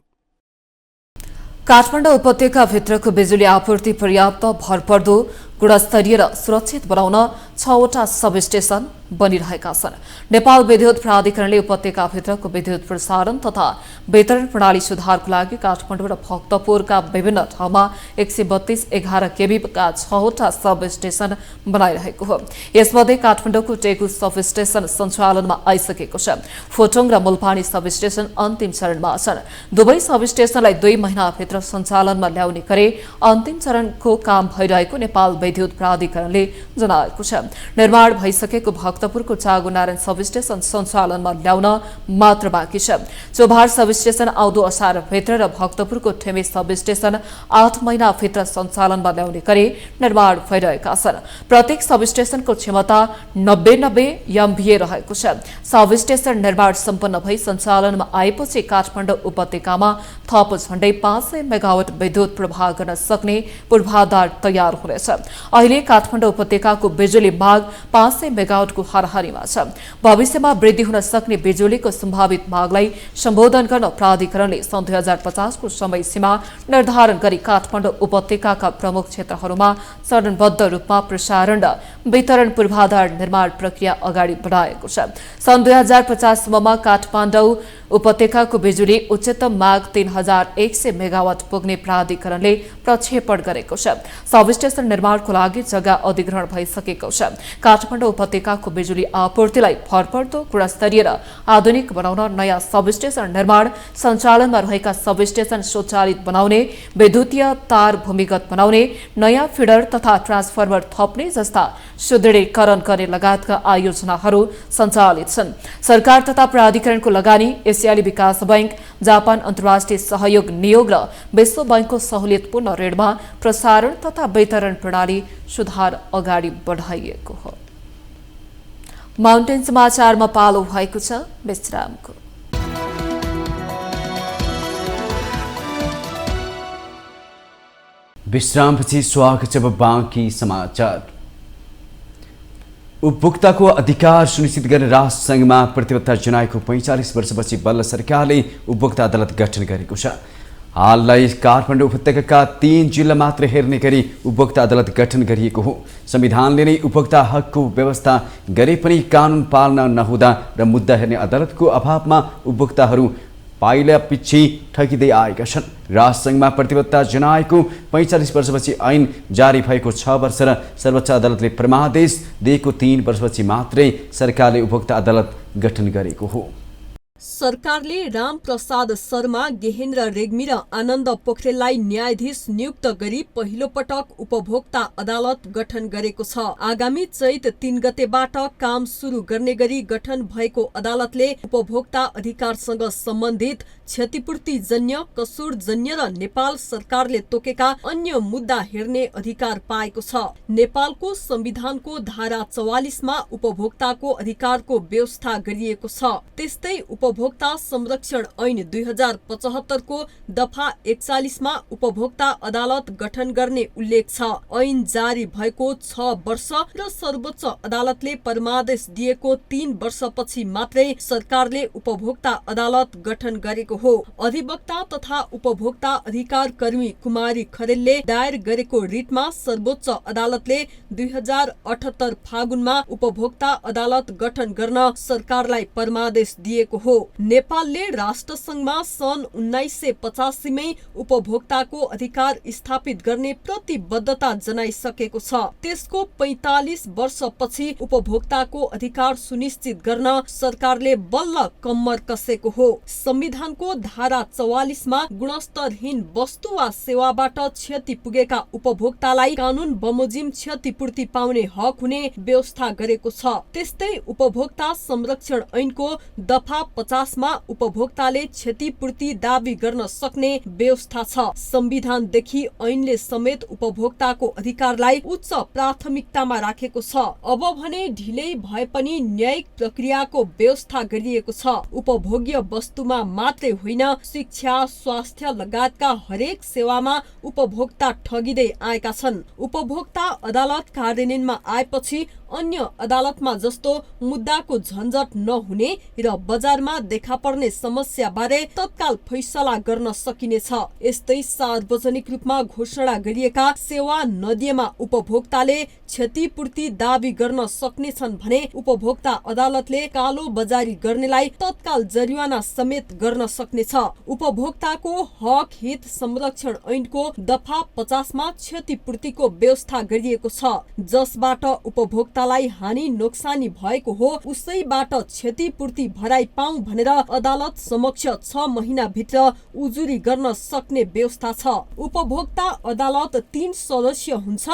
S1: काठमाडौँ उपत्यकाभित्रको बिजुली आपूर्ति पर्याप्त, भरपर्दो, गुणस्तरीय र सुरक्षित बनाउन 6वटा सबस्टेसन बनिरहेका छन्। नेपाल विद्युत प्राधिकरणले उपत्यकाभित्रको विद्युत प्रसारण तथा वितरण प्रणाली सुधारको लागि काठमाडौँ र भक्तपुरका विभिन्न ठाउँमा 132-11 केबीका 6वटा सबस्टेसन बनाइरहेको हो। यसमध्ये काठमाडौँको टेगु सबस्टेसन सञ्चालनमा आइसकेको छ। फोटोङ र मुलपानी सबस्टेसन अन्तिम चरणमा छन्। दुवै सबस्टेसनलाई 2 महिनाभित्र सञ्चालनमा ल्याउने गरी अन्तिम चरणको काम भइरहेको नेपाल विद्युत प्राधिकरणले जनाएको छ। निर्माण भइसकेको भक्तपुरको चागुनारायण सबस्टेसन सञ्चालनमा ल्याउन मात्र बाँकी छ। चोभार सबस्टेसन आउँदो असारभित्र र भक्तपुरको ठेमे सबस्टेसन 8 महिनाभित्र सञ्चालनमा ल्याउने गरी निर्माण भइरहेका छन्। प्रत्येक सबस्टेसनको क्षमता 90 MVA रहेको छ। सबस्टेसन निर्माण सम्पन्न भई सञ्चालनमा आएपछि काठमाडौँ उपत्यकामा थप झण्डै 500 मेगावाट विद्युत प्रवाह गर्न सक्ने पूर्वाधार तयार हुनेछ। अहिले काठमाडौँ उपत्यकाको बिजुली माग 500 मेगावाटको हाराहारीमा छ। भविष्यमा वृद्धि हुन सक्ने बिजुलीको सम्भावित मागलाई सम्बोधन गर्न प्राधिकरणले सन् 2050 को समय सीमा निर्धारण गरी काठमाडौँ उपत्यकाका प्रमुख क्षेत्रहरूमा चरणबद्ध रूपमा प्रसारण र वितरण पूर्वाधार निर्माण प्रक्रिया अगाडि बढाएको छ। सन् 2050 सम्ममा काठमाडौँ उपत्यकाको बिजुली उच्चतम माग 3100 मेगावाट पुग्ने प्राधिकरणले प्रक्षेपण गरेको छ। सबस्टेसन निर्माणको लागि जग्गा अधिग्रहण भइसकेको छ। काठमाडौँ उपत्यकाको बिजुली आपूर्तिलाई भरपर्दो, गुणस्तरीय र आधुनिक बनाउन नयाँ सबस्टेसन निर्माण, सञ्चालनमा रहेका सबस्टेसन स्वचालित बनाउने, विद्युतीय तार भूमिगत बनाउने, नयाँ फिडर तथा ट्रान्सफर्मर थप्ने जस्ता सुदृढीकरण गर्ने लगायतका आयोजनाहरू सञ्चालित छन्। सरकार तथा प्राधिकरणको लगानी, एसियाली विकास बैंक, जापान अन्तर्राष्ट्रिय सहयोग नियोग र विश्व बैंकको सहुलियतपूर्ण ऋणमा प्रसारण तथा वितरण प्रणाली सुधार अगाडि बढाइएको हो। माउन्टेन समाचारमा पालो भएको छ विश्रामको।
S2: विश्रामपछि स्वागत छ बाँकी समाचार। उपभोक्ताको अधिकार सुनिश्चित गर्ने राष्ट्रसङ्घमा प्रतिबद्धता जनाएको 45 वर्षपछि बल्ल सरकारले उपभोक्ता अदालत गठन गरेको छ। हाललाई काठमाडौँ उपत्यकाका 3 जिल्ला मात्र हेर्ने गरी उपभोक्ता अदालत गठन गरिएको हो। संविधानले नै उपभोक्ता हकको व्यवस्था गरे पनि कानुन पालना नहुँदा र मुद्दा हेर्ने अदालतको अभावमा उपभोक्ताहरू पाइला पछि ठगिँदै आएका छन्। राष्ट्रसङ्घमा प्रतिबद्धता जनाएको 45 वर्षपछि ऐन जारी भएको 6 वर्ष र सर्वोच्च अदालतले परमादेश दिएको 3 वर्षपछि मात्रै सरकारले उपभोक्ता अदालत गठन गरेको हो।
S3: सरकारले रामप्रसाद शर्मा, गेहेन्द्र रेग्मी र आनन्द पोखरेललाई न्यायाधीश नियुक्त गरी पहिलो पटक उपभोक्ता अदालत गठन गरेको छ। आगामी चैत 3 गतेबाट काम सुरु गर्ने गरी गठन भएको अदालतले उपभोक्ता अधिकारसँग सम्बन्धित क्षतिपूर्तिजन्य, कसुरजन्य र नेपाल सरकारले तोकेका अन्य मुद्दा हेर्ने अधिकार पाएको छ। नेपालको संविधानको धारा 44 मा उपभोक्ताको अधिकारको व्यवस्था गरिएको छ। त्यस्तै उपभोक्ता संरक्षण ऐन 2075 को दफा 41 मा उपभोक्ता अदालत गठन गर्ने उल्लेख छ। ऐन जारी भएको 6 वर्ष र सर्वोच्च अदालतले परमादेश दिएको 3 वर्षपछि मात्रै सरकारले उपभोक्ता अदालत गठन गरेको हो। अधिवक्ता तथा उपभोक्ता अधिकार कर्मी कुमारी खरेलले दायर गरेको रिटमा सर्वोच्च अदालतले 2078 फागुनमा उपभोक्ता अदालत गठन गर्न सरकारलाई परमादेश दिएको हो। नेपालले राष्ट्रसङ्घमा सन् 1985 मै उपभोक्ताको अधिकार स्थापित गर्ने प्रतिबद्धता जनाइसकेको छ। त्यसको 45 वर्षपछि उपभोक्ताको अधिकार सुनिश्चित गर्न सरकारले बल्ल कम्मर कसेको हो। संविधानको धारा 44 मा गुणस्तरहीन वस्तु वा सेवाबाट क्षति पुगेका उपभोक्तालाई कानुन बमोजिम क्षतिपूर्ति पाउने हक हुने व्यवस्था गरेको छ। त्यस्तै उपभोक्ता संरक्षण ऐनको दफा 50 मा उपभोक्ताले क्षतिपूर्ति दावी गर्न सक्ने व्यवस्था छ। संविधानदेखि ऐनले समेत उपभोक्ताको अधिकारलाई उच्च प्राथमिकतामा राखेको छ। अब भने ढिलै भए पनि न्यायिक प्रक्रियाको व्यवस्था गरिएको छ। उपभोग्य वस्तुमा मात्रै होइन, शिक्षा, स्वास्थ्य लगायतका हरेक सेवामा उपभोक्ता ठगिँदै आएका छन्। उपभोक्ता अदालत कार्यान्वयनमा आएपछि अन्य अदालतमा जस्तो मुद्दाको झन्झट नहुने र बजारमा देखा पर्ने समस्या बारे तत्काल फैसला गर्न सकिनेछ। यस्तै सार्वजनिक रूपमा घोषणा गरिएका सेवा नदिएमा उपभोक्ताले क्षतिपूर्ति दावी गर्न सक्नेछन् भने उपभोक्ता अदालतले कालो बजारी गर्नेलाई तत्काल जरिवाना समेत गर्न सक्नेछ। उपभोक्ताको हक हित संरक्षण ऐनको दफा 50 मा क्षतिपूर्तिको व्यवस्था गरिएको छ, जसबाट उपभोक्तालाई हानि नोक्सानी भएको हो उसैबाट क्षतिपूर्ति भराइ पाऊ भनेर अदालत समक्ष 6 महिनाभित्र उजुरी गर्न सक्ने व्यवस्था छ। उपभोक्ता अदालत 3 सदस्य हुन्छ।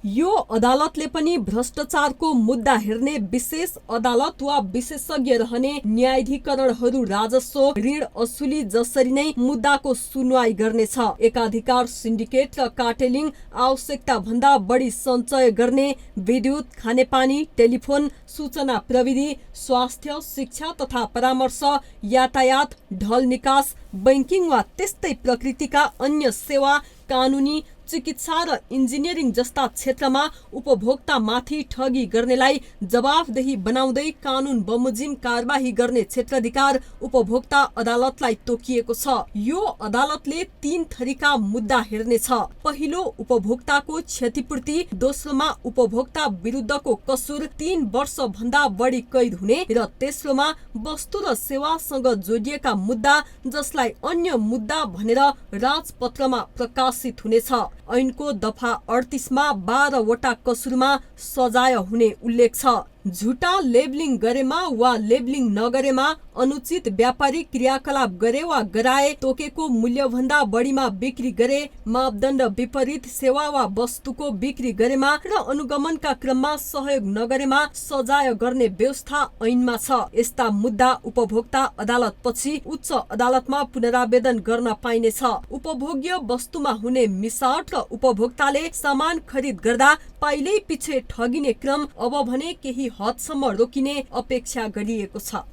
S3: यो अदालतले पनि भ्रष्टाचारको मुद्दा हेर्ने विशेष अदालत वा विशेषज्ञ रहने न्यायाधिकरणहरू, राजस्व, ऋण असुली जसरी नै मुद्दाको सुनवाई गर्नेछ। एकाधिकार सिन्डिकेट र कार्टेलिङ, आवश्यकता भन्दा बढी सञ्चय गर्ने, विद्युत, खानेपानी, टेलिफोन, सूचना प्रविधि, स्वास्थ्य, शिक्षा तथा परामर्श, यातायात, ढल निकास, बैंकिङ वा त्यस्तै प्रकृतिका अन्य सेवा, कानुनी, चिकित्सा र इन्जिनियरिङ जस्ता क्षेत्रमा उपभोक्तामाथि ठगी गर्नेलाई जवाफदेही बनाउँदै कानुन बमोजिम कारबाही गर्ने क्षेत्राधिकार उपभोक्ता अदालतलाई तोकिएको छ। यो अदालतले 3 थरीका मुद्दा हेर्नेछ। पहिलो उपभोक्ताको क्षतिपूर्ति, दोस्रोमा उपभोक्ता विरुद्धको कसुर 3 वर्ष भन्दा बढी कैद हुने र तेस्रोमा वस्तु र सेवासँग जोडिएका मुद्दा जसलाई अन्य मुद्दा भनेर राजपत्रमा प्रकाशित हुनेछ। ऐनको दफा 38 मा 12 वटा कसुरमा सजाय हुने उल्लेख छ। झुटा लेबलिङ गरेमा वा लेबलिङ नगरेमा, अनुचित व्यापारिक क्रियाकलाप गरे वा गराए, तोकेको मूल्यभन्दा बढीमा बिक्री गरे, मापदण्ड विपरीत सेवा वा वस्तुको बिक्री गरेमा र अनुगमनका क्रममा सहयोग नगरेमा सजाय गर्ने व्यवस्था ऐनमा छ। यस्ता मुद्दा उपभोक्ता अदालत पछि उच्च अदालतमा पुनरावेदन गर्न पाइनेछ। उपभोग्य वस्तुमा हुने मिसावट र उपभोक्ताले सामान खरिद गर्दा पाइलै पछि ठगिने क्रम अब भने केही हदसम्म रोकिने अपेक्षा गरिएको छ।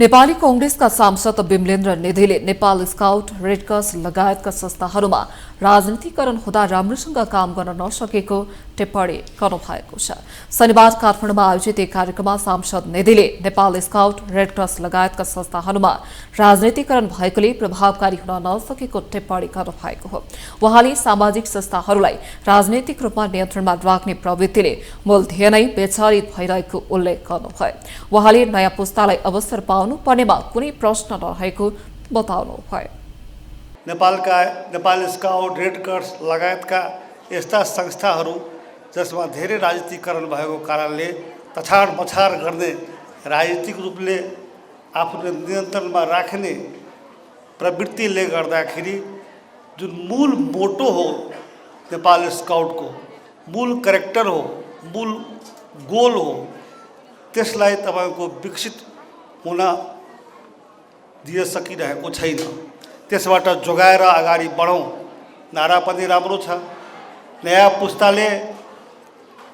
S1: नेपाली कांग्रेसका सांसद विमलेन्द्र निधिले नेपाल स्काउट रेडक्रस लगायतका संस्थाहरूमा राजनीतिकरण हुँदा राम्रोसँग काम गर्न नसकेको टिप्पणी गर्नुभएको छ। शनिबार काठमाडौँमा आयोजित एक कार्यक्रममा सांसद निधिले नेपाल स्काउट रेडक्रस लगायतका संस्थाहरूमा राजनीतिकरण भएकोले प्रभावकारी हुन नसकेको टिप्पणी गर्नुभएको हो। उहाँले सामाजिक संस्थाहरूलाई राजनैतिक रूपमा नियन्त्रणमा राख्ने प्रवृत्तिले मूलधेय नै विचलित भइरहेको उल्लेख गर्नुभयो। उहाँले नयाँ पुस्तालाई अवसर पाउनु पर्नेमा कुनै प्रश्न नरहेको बताउनुभयो।
S11: नेपाल स्काउट रेड क्रस लगायतका यस्ता संस्थाहरू जसमा धेरै राजनीतिकरण भएको कारणले तछाड मछाड गर्ने राजनीतिक रूपले आफूले नियन्त्रणमा राख्ने प्रवृत्तिले गर्दाखेरि जुन मूल मोटो हो नेपाल स्काउटको, मूल क्यारेक्टर हो, मूल गोल हो, त्यसलाई तपाईँको विकसित हुन दिन सकिरहेको छैन। त्यसबाट जोगाएर अगाडि बढौँ नारा पनि राम्रो छ। नयाँ पुस्ताले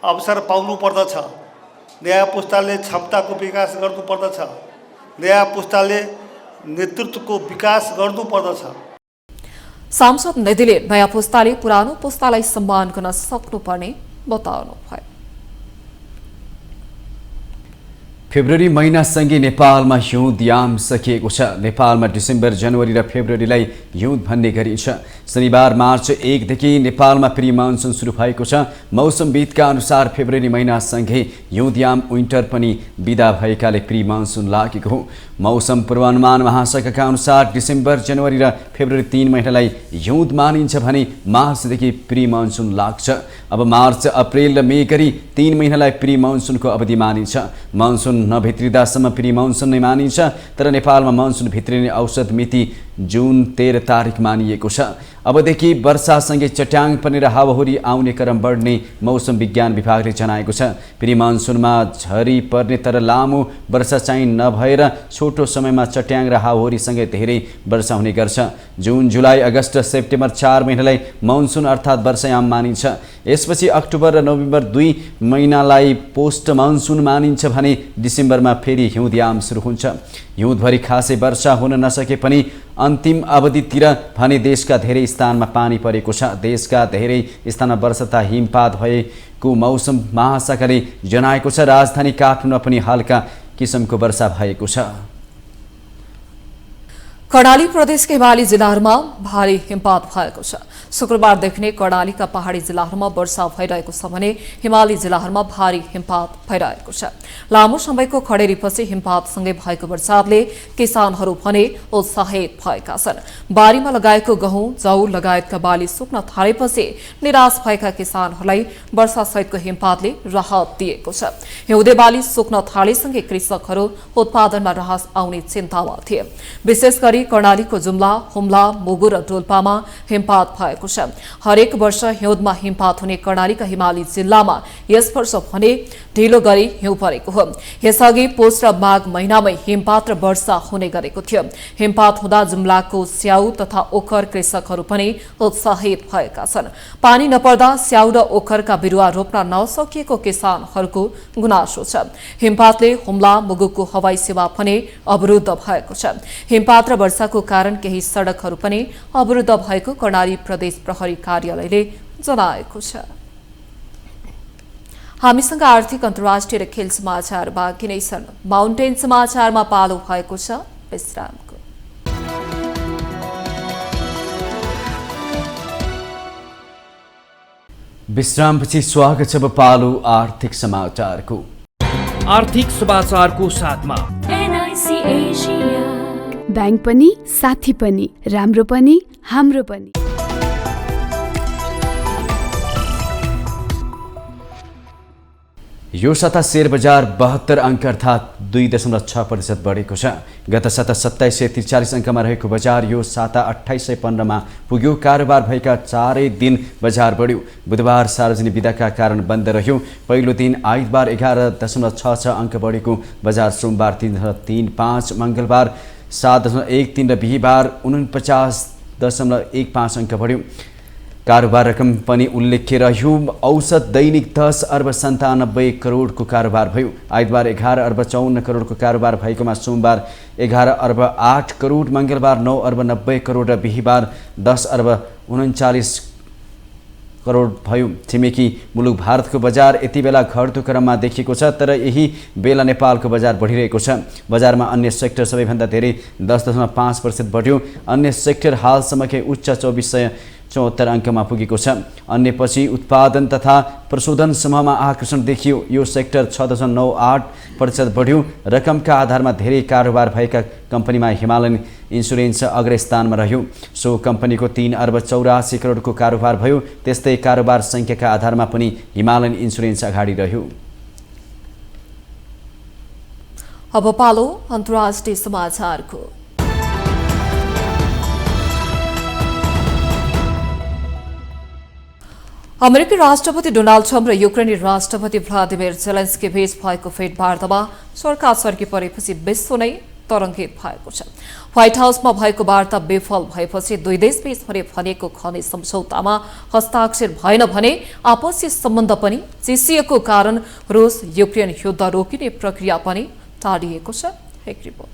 S11: अवसर पाउनु पर्दछ, नयाँ पुस्ताले क्षमताको विकास गर्नुपर्दछ, नयाँ पुस्ताले नेतृत्वको विकास गर्नुपर्दछ।
S1: सांसद निधिले नयाँ पुस्ताले पुरानो पुस्तालाई सम्मान गर्न सक्नुपर्ने बताउनुभयो।
S2: फेब्रुअरी महिनासँगै नेपालमा हिउँद याम सकिएको छ। नेपालमा डिसेम्बर, जनवरी र फेब्रुअरीलाई हिउँद भन्ने गरिन्छ। शनिबार मार्च 1 देखि नेपालमा प्री मनसुन सुरु भएको छ। मौसमविदका अनुसार फेब्रुअरी महिनासँगै हिउँद याम विन्टर पनि बिदा भएकाले प्री मनसुन लागेको हो। मौसम पूर्वानुमान महाशाखाका अनुसार डिसेम्बर, जनवरी र फेब्रुअरी 3 महिनालाई हिउँद मानिन्छ भने मार्चदेखि प्री मनसुन लाग्छ। अब मार्च, अप्रेल र मे गरी 3 महिनालाई प्री मनसुनको अवधि मानिन्छ। मनसुन नभित्रिँदासम्म प्री मनसुन नै मानिन्छ। तर नेपालमा मनसुन भित्रिने औसत मिति जुन 13 तारिक मानिएको छ। अबदेखि वर्षासँगै चट्याङ पर्ने र हावाहुरी आउने क्रम बढ्ने मौसम विज्ञान विभागले जनाएको छ। प्री मनसुनमा झरी पर्ने तर लामो वर्षा चाहिँ नभएर छोटो समयमा चट्याङ र हावाहुरीसँगै धेरै वर्षा हुने गर्छ। जुन, जुलाई, अगस्त, सेप्टेम्बर 4 महिनालाई मनसुन अर्थात् वर्षायाम मानिन्छ। यसपछि अक्टोबर र नोभेम्बर 2 महिनालाई पोस्ट मनसुन मानिन्छ भने डिसेम्बरमा फेरि हिउँदयाम सुरु हुन्छ। हिउँदभरि खासै वर्षा हुन नसके पनि अन्तिम अवधितिर भने देशका धेरै स्थानमा पानी परेको छ। देशका धेरै स्थानमा वर्षा तथा हिमपात भएको मौसम महाशाखाले जनाएको छ। राजधानी काठमाडौँमा पनि हल्का किसिमको वर्षा भएको छ।
S1: कर्णाली प्रदेशका हिमाली जिल्लाहरूमा भारी हिमपात भएको छ। शुक्रबारदेखि नै कर्णालीका पहाडी जिल्लाहरूमा वर्षा भइरहेको छ भने हिमाली जिल्लाहरूमा भारी हिमपात भइरहेको छ। लामो समयको खडेरीपछि हिमपातसँगै भएको वर्षाले किसानहरू भने उत्साहित भएका छन्। बारीमा लगाएको गहुँ, जौ लगायतका बाली सुक्न थालेपछि निराश भएका किसानहरूलाई वर्षासहितको हिमपातले राहत दिएको छ। हिउँदे बाली सुक्न थालेसँगै कृषकहरू उत्पादनमा राहत आउने चिन्तामा थिए। विशेष गरी कर्णालीको जुम्ला, हुम्ला, मुगु र डोल्पामा हिमपात भएको छ। हरेक वर्ष हिउँदमा हिमपात हुने कर्णालीका हिमाली जिल्लामा यस वर्ष भने ढिलो गरी हिउँ परेको हो। यसअघि पुष र माघ महिनामै हिमपात र वर्षा हुने गरेको थियो। हिमपात हुँदा जुम्लाको स्याउ तथा ओखर कृषकहरू पनि उत्साहित भएका छन्। पानी नपर्दा स्याउ र ओखरका बिरुवा रोप्न नसकिएको किसानहरूको गुनासो छ। हिमपातले हुम्ला, मुगुको हवाई सेवा पनि अवरुद्ध भएको छ। हिमपात र वर्षाको कारण केही सडकहरू पनि अवरुद्ध भएको कर्णाली प्रदेश प्रहरी कार्यालयले जनाएको छ। हामीसँग आर्थिक, अन्तर्राष्ट्रिय र खेल समाचार बाँकी नै छन्। माउन्टेन समाचारमा पालो भएको छ विश्रामको।
S2: विश्रामपछि स्वागत छ पालो आर्थिक समाचारको।
S12: आर्थिक समाचारको साथमा
S13: एनआईसी एशिया बैंक पनि साथी पनि राम्रो पनि हाम्रो पनि।
S2: यो साता शेयर बजार 72 अङ्क अर्थात् 2.6% बढेको छ। गत साता 2743 अङ्कमा रहेको बजार यो साता 2815 मा पुग्यो। कारोबार भएका 4 दिन बजार बढ्यो। बुधबार सार्वजनिक बिदाका कारण बन्द रह्यो। पहिलो दिन आइतबार 11.66 अङ्क बढेको बजार सोमबार 3.35, मङ्गलबार 7.13 र बिहिबार 49.15 अङ्क बढ्यो। कारोबार रकम पनि उल्लेख्य रह्यो। औसत दैनिक 10 अर्ब 97 करोडको कारोबार भयो। आइतबार 11 अर्ब 54 करोडको कारोबार भएकोमा सोमबार 11 अर्ब 8 करोड, मङ्गलबार 9 अर्ब 90 करोड र बिहिबार 10 अर्ब 39 करोड भयो। छिमेकी मुलुक भारतको बजार यति बेला घट्दो क्रममा देखिएको छ, तर यही बेला नेपालको बजार बढिरहेको छ। बजारमा अन्य सेक्टर सबैभन्दा धेरै 10.5% बढ्यो। अन्य सेक्टर हालसम्मकै उच्च 2474 अङ्कमा पुगेको छ। अन्यपछि उत्पादन तथा प्रशोधन समूहमा आकर्षण देखियो। यो सेक्टर 6.98% बढ्यो। रकमका आधारमा धेरै कारोबार भएका कम्पनीमा हिमालयन इन्सुरेन्स अग्रस्थानमा रह्यो। सो कम्पनीको 3 अर्ब 84 करोडको कारोबार भयो। त्यस्तै कारोबार सङ्ख्याका आधारमा पनि हिमालयन इन्सुरेन्स अगाडि रह्यो।
S1: अब पालो अन्तर्राष्ट्रिय समाचारको। अमेरिकी राष्ट्रपति डोनाल्ड ट्रम्प र युक्रेनी राष्ट्रपति भ्लादिमिर जेलेन्स्की बीच भएको भेटवार्तामा चर्काचर्की परेपछि विश्व नै तरङ्गित भएको छ। व्हाइट हाउसमा भएको वार्ता विफल भएपछि दुई देशबीच हुने भनिएको खनिज सम्झौतामा हस्ताक्षर भएन भने आपसी सम्बन्ध पनि चिसिएको कारण रुस युक्रेन युद्ध रोकिने प्रक्रिया पनि टाढिएको छ। एक रिपोर्ट।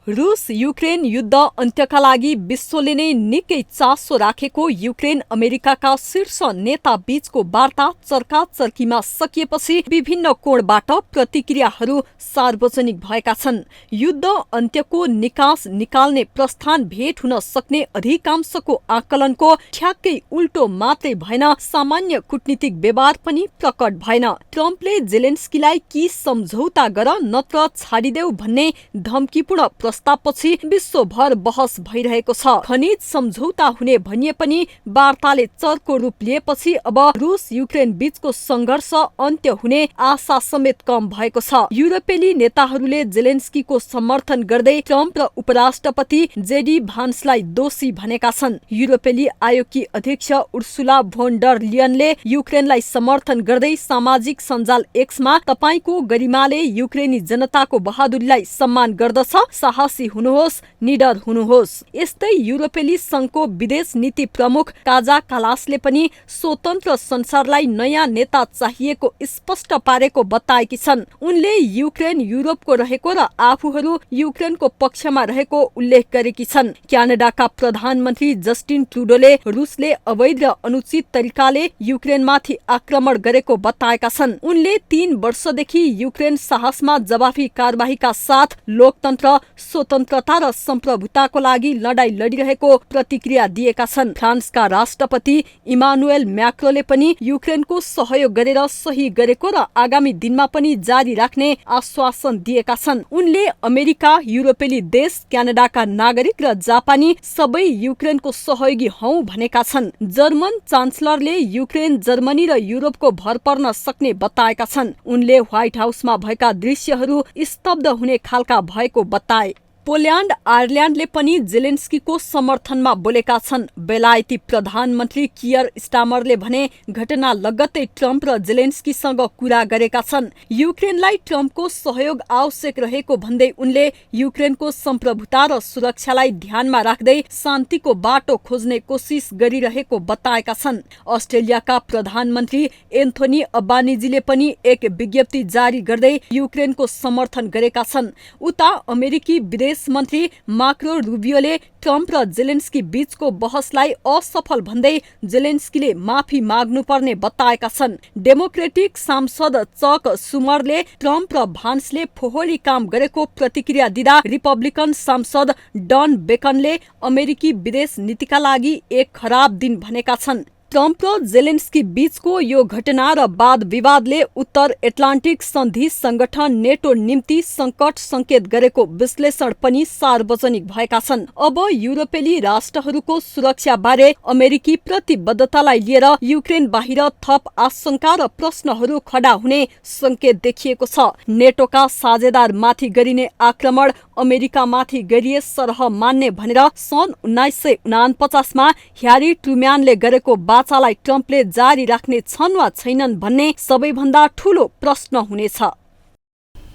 S3: रुस युक्रेन युद्ध अन्त्यका लागि विश्वले नै निकै चासो राखेको युक्रेन अमेरिकाका शीर्ष नेता बीचको वार्ता चर्काचर्कीमा सकिएपछि विभिन्न कोणबाट प्रतिक्रियाहरू सार्वजनिक भएका छन्। युद्ध अन्त्यको निकास निकाल्ने प्रस्थान भेट हुन सक्ने अधिकांशको आकलनको ठ्याक्कै उल्टो मात्रै भएन, सामान्य कूटनीतिक व्यवहार पनि प्रकट भएन। ट्रम्पले जेलेन्स्कीलाई कि सम्झौता गर नत्र छाडिदेऊ भन्ने धम्कीपूर्ण प्रस्तावपछि विश्वभर बहस भइरहेको छ। खनिज सम्झौता हुने भनिए पनि वार्ताले चर्को रूप लिएपछि अब रुस युक्रेन बीचको संघर्ष अन्त्य हुने आशा समेत कम भएको छ। युरोपेली नेताहरूले जेलेन्स्कीको समर्थन गर्दै ट्रम्प र उपराष्ट्रपति जेडी भान्सलाई दोषी भनेका छन्। युरोपेली आयोगकी अध्यक्ष उर्सुला भोन डर लियनले युक्रेनलाई समर्थन गर्दै सामाजिक सञ्जाल एक्समा तपाईको गरिमाले युक्रेनी जनताको बहादुरीलाई सम्मान गर्दछ, साहसी हुनुहोस्, निडर हुनुहोस्। यस्तै युरोपेली संघको विदेश नीति प्रमुख काजा कालासले पनि स्वतन्त्र संसारलाई नयाँ नेता चाहिएको स्पष्ट पारेको बताएकी छन्। उनले युक्रेन युरोपको रहेको र आफूहरू युक्रेनको पक्षमा रहेको उल्लेख गरेकी छन्। क्यानाडाका प्रधानमन्त्री जस्टिन ट्रुडोले रुसले अवैध र अनुचित तरिकाले युक्रेनमाथि आक्रमण गरेको बताएका छन्। उनले 3 वर्षदेखि युक्रेन साहसमा जवाफी कारबाहीका साथ लोकतन्त्र, स्वतन्त्रता र सम्प्रभुताको लागि लडाई लडिरहेको प्रतिक्रिया दिएका छन्। फ्रान्सका राष्ट्रपति इमानुएल म्याक्रोले पनि युक्रेनको सहयोग गरेर सही गरेको र आगामी दिनमा पनि जारी राख्ने आश्वासन दिएका छन्। उनले अमेरिका, युरोपेली देश, क्यानाडाका नागरिक र जापानी सबै युक्रेनको सहयोगी हौ भनेका छन्। जर्मन चान्सलरले युक्रेन, जर्मनी र युरोपको भर पर्न सक्ने बताएका छन्। उनले व्हाइट हाउसमा भएका दृश्यहरू स्तब्ध हुने खालका भएको बताए। पोल्यान्ड, आयरल्यान्डले पनि जेलेन्स्कीको समर्थनमा बोलेका छन्। बेलायती प्रधानमन्त्री कियर स्टामरले भने घटना लगत्तै ट्रम्प र जेलेन्स्कीसँग कुरा गरेका छन्। युक्रेनलाई ट्रम्पको सहयोग आवश्यक रहेको भन्दै उनले युक्रेनको सम्प्रभुता र सुरक्षालाई ध्यानमा राख्दै शान्तिको बाटो खोज्ने कोसिस गरिरहेको बताएका छन्। अस्ट्रेलियाका प्रधानमन्त्री एन्थोनी अल्बानिजीले पनि एक विज्ञप्ति जारी गर्दै युक्रेनको समर्थन गरेका छन्। उता अमेरिकी विदेश मन्त्री मार्को रुबियोले ट्रम्प र जेलेन्स्की बीचको बहसलाई असफल भन्दै जेलेन्स्कीले माफी माग्नुपर्ने बताएका छन्। डेमोक्रेटिक सांसद चक सुमरले ट्रम्प र भान्सले फोहोरी काम गरेको प्रतिक्रिया दिँदा रिपब्लिकन सांसद डन बेकनले अमेरिकी विदेश नीतिका लागि एक खराब दिन भनेका छन्। ट्रम्प र जेलेन्स्की बीचको यो घटना र वाद विवादले उत्तर एटलान्टिक सन्धि संगठन नेटो निम्ति संकट संकेत गरेको विश्लेषण पनि सार्वजनिक भएका छन्। अब युरोपेली राष्ट्रहरूको सुरक्षा बारे अमेरिकी प्रतिबद्धतालाई लिएर युक्रेन बाहिर थप आशंका र प्रश्नहरू खडा हुने संकेत देखिएको छ। नेटोका साझेदार माथि गरिने आक्रमण अमेरिकामाथि गरिए सरह मान्ने भनेर सन् 1949 मा ह्यारी ट्रुम्यानले गरेको बाचालाई ट्रम्पले जारी राख्ने छन् वा छैनन् भन्ने सबैभन्दा ठूलो प्रश्न हुनेछ।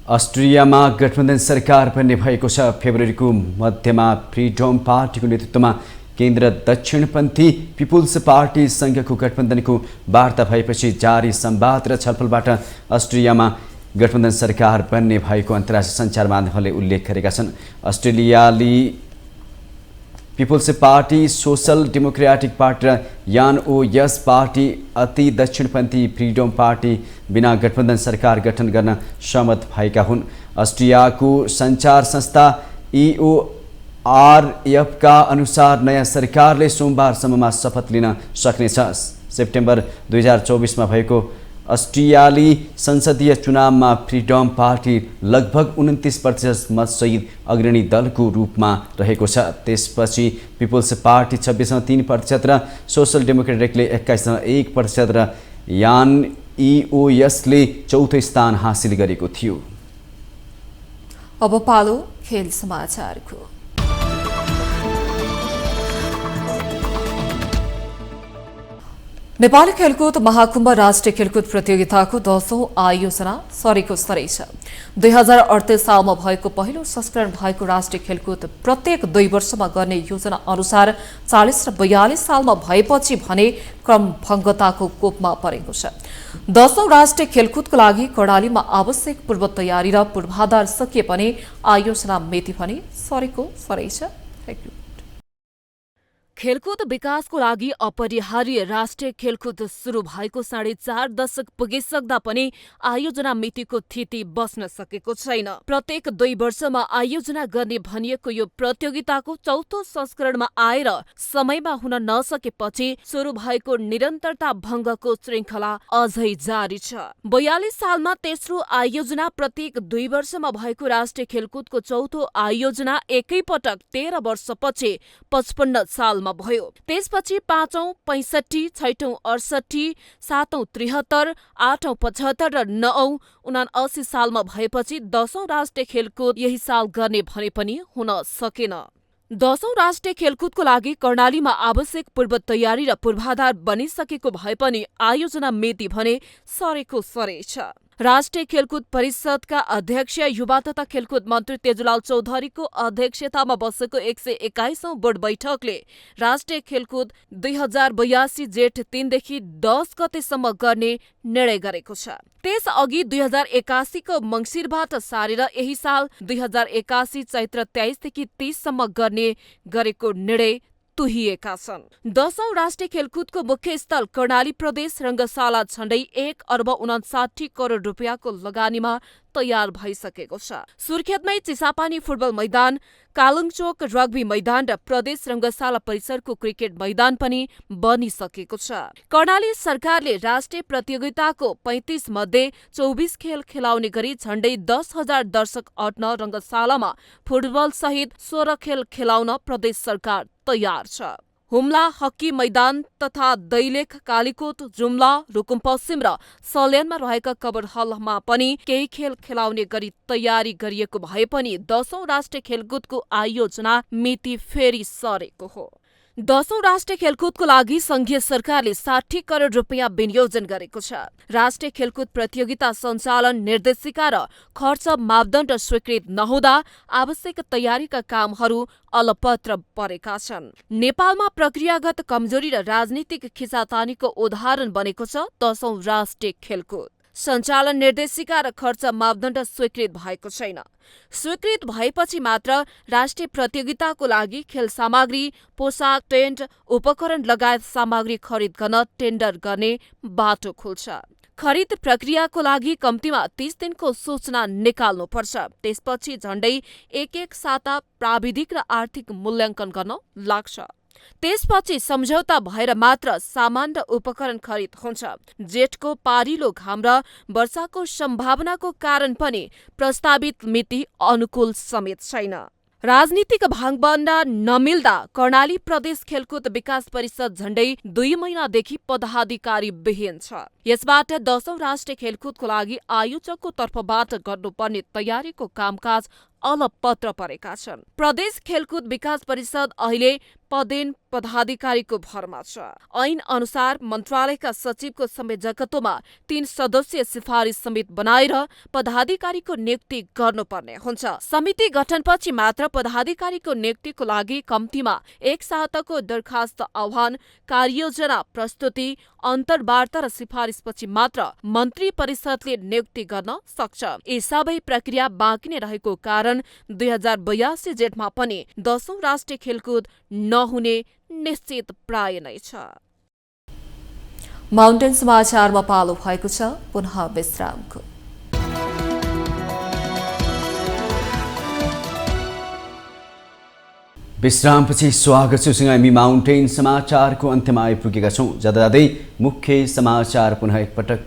S2: अस्ट्रियामा गठबन्धन सरकार बन्ने भएको छ। फेब्रुअरीको मध्यमा फ्रिडम पार्टीको नेतृत्वमा केन्द्र दक्षिणपन्थी पिपुल्स पार्टी सँगको गठबन्धनको वार्ता भएपछि जारी संवाद र छलफलबाट अस्ट्रेलियामा गठबन्धन सरकार बन्ने भएको अन्तर्राष्ट्रिय सञ्चार माध्यमहरूले उल्लेख गरेका छन्। अस्ट्रेलियाली people's party, social democratic party र यानओएस पार्टी अति दक्षिणपन्थी फ्रिडम पार्टी बिना गठबन्धन सरकार गठन गर्न सहमत भएका हुन्। अस्ट्रेलियाको सञ्चार संस्था EORF का अनुसार नयाँ सरकारले सोमबारसम्ममा शपथ लिन सक्नेछ। सेप्टेम्बर 2024 भएको अस्ट्रेलियाली संसदीय चुनावमा फ्रिडम पार्टी लगभग 29% मतसहित अग्रणी दलको रूपमा रहेको छ। त्यसपछि पिपुल्स पार्टी 26.3% र सोसल डेमोक्रेटिकले 21.1% र यानओएसले चौथो स्थान हासिल गरेको थियो।
S1: अब पालो खेल समाचारको। नेपाली खेलकुद महाकुम्भ राष्ट्रिय खेलकुद प्रतियोगिताको 10औं आयोजना सरेको सरै छ। 2038 सालमा भएको पहिलो संस्करण भएको राष्ट्रिय खेलकुद प्रत्येक 2 वर्षमा गर्ने योजना अनुसार 40 र 42 सालमा भएपछि भने क्रमभङ्गताको कोपमा परेको छ। 10औं राष्ट्रिय खेलकुदको लागि कर्णालीमा आवश्यक पूर्व तयारी र पूर्वाधार सकिए पनि आयोजना मिति भने सरेको सरै छ।
S14: खेलकुद विकासको लागि अपरिहार्य राष्ट्रिय खेलकुद सुरु भएको 4.5 दशक पुगिसक्दा पनि आयोजना मितिको थिति बस्न सकेको छैन। प्रत्येक 2 वर्षमा आयोजना गर्ने भनिएको यो प्रतियोगिताको चौथो संस्करणमा आएर समयमा हुन नसकेपछि सुरु भएको निरन्तरता भङ्गको श्रृङ्खला अझै जारी छ। 42 सालमा तेस्रो आयोजना, प्रत्येक 2 वर्षमा भएको राष्ट्रिय खेलकुदको चौथो आयोजना एकैपटक 13 वर्षपछि 55 सालमा भयो। त्यसपछि 5औं 65, 6औं 68, 7औं 73, 8औं 75 र 9औं 79 सालमा भएपछि 10औं राष्ट्रिय खेलकुद यही साल गर्ने भने पनि हुन सकेन। 10औं राष्ट्रिय खेलकुदको लागि कर्णालीमा आवश्यक पूर्व तयारी र पूर्वाधार बनिसकेको भए पनि आयोजना मिति भने सरेको सरै छ। राष्ट्रिय खेलकुद परिषदका अध्यक्ष युवा तथा खेलकुद मन्त्री तेजुलाल चौधरीको अध्यक्षतामा बसेको 121औं बोर्ड बैठकले राष्ट्रिय खेलकुद 2082 जेठ 3 देखि 10 गतेसम्म गर्ने निर्णय गरेको छ। त्यसअघि 2081 को मङ्सिरबाट सारेर यही साल 2081 चैत्र 23 देखि 30 सम्म गर्ने गरेको निर्णय तुहिएका छन्। 10औं राष्ट्रिय खेलकुदको मुख्य स्थल कर्णाली प्रदेश रङ्गशाला झण्डै 1,59 करोड रुपियाँको लगानीमा तयार भइसकेको छ। सुर्खेतमै चिसापानी फुटबल मैदान, कालुङचोक रग्बी मैदान र प्रदेश रङ्गशाला परिसरको क्रिकेट मैदान पनि बनिसकेको छ। कर्णाली सरकारले राष्ट्रिय प्रतियोगिताको 35 मध्ये 24 खेल खेलाउने गरी झण्डै 10,000 दर्शक अट्न रङ्गशालामा फुटबल सहित 16 खेल खेलाउन प्रदेश सरकार तयार छ। हुम्ला हकी मैदान तथा दैलेख, कालीकोट, जुम्ला, रुकुम पश्चिम र सल्यानमा रहेका कबर हलमा पनि केही खेल खेलाउने गरी तयारी गरिएको भए पनि 10औं राष्ट्रिय खेलकुदको आयोजना मिति फेरि सरेको हो। 10औं राष्ट्रिय खेलकुदको लागि संघीय सरकारले 60 करोड रुपियाँ विनियोजन गरेको छ। राष्ट्रिय खेलकुद प्रतियोगिता सञ्चालन निर्देशिका र खर्च मापदण्ड स्वीकृत नहुँदा आवश्यक तयारीका कामहरू अलपत्र परेका छन्। नेपालमा प्रक्रियागत कमजोरी र राजनीतिक खिचातानीको उदाहरण बनेको छ 10औं राष्ट्रिय खेलकुद। सञ्चालन निर्देशिका र खर्च मापदण्ड स्वीकृत भएको छैन। स्वीकृत भएपछि मात्र राष्ट्रिय प्रतियोगिताको लागि खेल सामग्री, पोसाक, टेन्ट, उपकरण लगायत सामग्री खरिद गर्न टेन्डर गर्ने बाटो खुल्छ। खरिद प्रक्रियाको लागि कम्तीमा 30 दिनको सूचना निकाल्नुपर्छ। त्यसपछि झण्डै 1 साता प्राविधिक र आर्थिक मूल्याङ्कन गर्न लाग्छ। त्यसपछि सम्झौता भएर मात्र सामान र उपकरण खरिद हुन्छ। जेठको पारिलो घाम र वर्षाको सम्भावनाको कारण पनि प्रस्तावित मिति अनुकूल समेत छैन। राजनीतिक भागभन्डा नमिल्दा कर्णाली प्रदेश खेलकुद विकास परिषद झण्डै 2 महिनादेखि पदाधिकारी विहीन छ। यसबाट 10औं राष्ट्रिय खेलकुदको लागि आयोजकको तर्फबाट गर्नुपर्ने तयारीको कामकाज अलपत्र परेका छन्। प्रदेश खेलकुद विकास परिषद अहिले पदेन पदाधिकारीको भरमा छ। ऐन अनुसार मन्त्रालयका सचिवको संयोजकत्वमा 3 सदस्यीय सिफारिस समिति बनाएर पदाधिकारीको नियुक्ति गर्नुपर्ने हुन्छ। समिति गठनपछि मात्र पदाधिकारीको नियुक्तिको लागि कम्तीमा 1 साताको दरखास्त आह्वान, कार्ययोजना प्रस्तुति, अन्तर्वार्ता र सिफारिसपछि मात्र मन्त्री परिषदले नियुक्ति गर्न सक्छ। यी सबै प्रक्रिया बाँकी नै रहेको कारण 2082 जेठमा पनि 10औं राष्ट्रिय खेलकुद नहुने निश्चित प्राय नै छ।
S1: माउन्टेन समाचारमा पालो भएको छ पुनः विश्रामको।
S2: विश्रामपछि स्वागत छ। हामी माउन्टेन समाचारको अन्त्यमा आइपुगेका छौँ। जाँदै मुख्य समाचार पुनः एकपटक।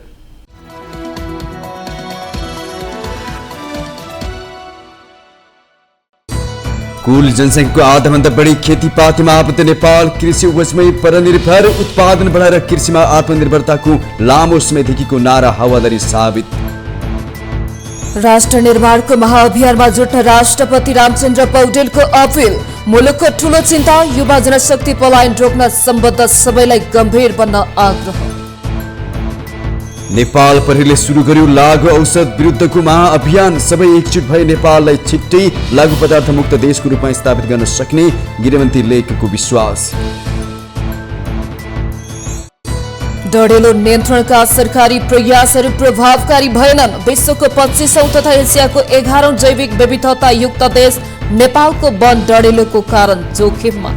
S2: कुल जनसङ्ख्याको आधाभन्दा बढी खेतीपातीमा आबद्ध नेपाल कृषि उपजमै परनिर्भर, उत्पादन बढाएर कृषिमा आत्मनिर्भरताको लामो समयदेखिको नारा हावादारी साबित।
S1: राष्ट्र निर्माणको महाअभियानमा जुट्न राष्ट्रपति रामचन्द्र पौडेलको अपिल। मुलुकको ठूलो चिन्ता युवा जनशक्ति पलायन रोक्न सम्बद्ध सबैलाई गम्भीर बन्न आग्रह।
S2: नेपाल प्रहरीले सुरु गर्यो लागु औषध विरुद्धको महाअभियान। सबै एकजुट भए नेपाललाई छिट्टै लागु पदार्थ मुक्त देशको रूपमा स्थापित गर्न सक्ने गृहमन्त्री लेखको विश्वास।
S1: डढेलो नियन्त्रणका सरकारी प्रयासहरू प्रभावकारी भएनन्। विश्वको 25औं तथा एसियाको 11औं जैविक विविधता युक्त देश नेपालको वन डढेलोको कारण जोखिममा।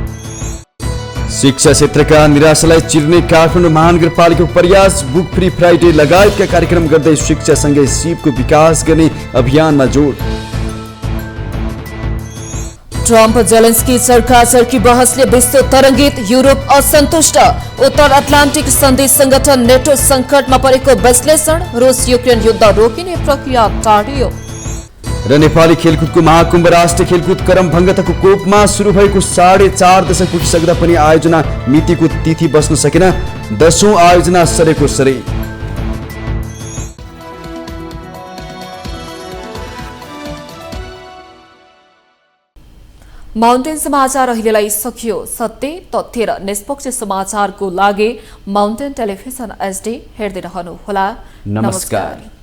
S2: शिक्षा क्षेत्रका निराशालाई चिर्ने काठमाडौँ महानगरपालिकाको प्रयास। बुक फ्री फ्राइडे लगायतका कार्यक्रम गर्दै शिक्षासँगै सिपको विकास गर्ने अभियानमा जोड।
S1: ट्रम्प जेलेन्स्की चर्काचर्की बहसले विश्व तरङ्गित, युरोप असन्तुष्ट। उत्तर अटलान्टिक सन्धि संगठन नेटो सङ्कटमा परेको विश्लेषण। रुस युक्रेन युद्ध रोकिने प्रक्रिया टाढियो।
S2: र नेपाली खेलकुदको महाकुम्भ राष्ट्रिय खेलकुद क्रमभङ्गताको कोपमा सुरु भएको 4.5 दशक पुगिसक्दा पनि आयोजना मितिको तिथि बस्न सकेन। 10औं आयोजना सरेको सरे।
S1: माउन्टेन समाचार अहिलेलाई सकियो। सत्य, तथ्य र निष्पक्ष समाचारको लागि माउन्टेन टेलिभिजन HD हेर्दै रहनुहोला।
S2: नमस्कार।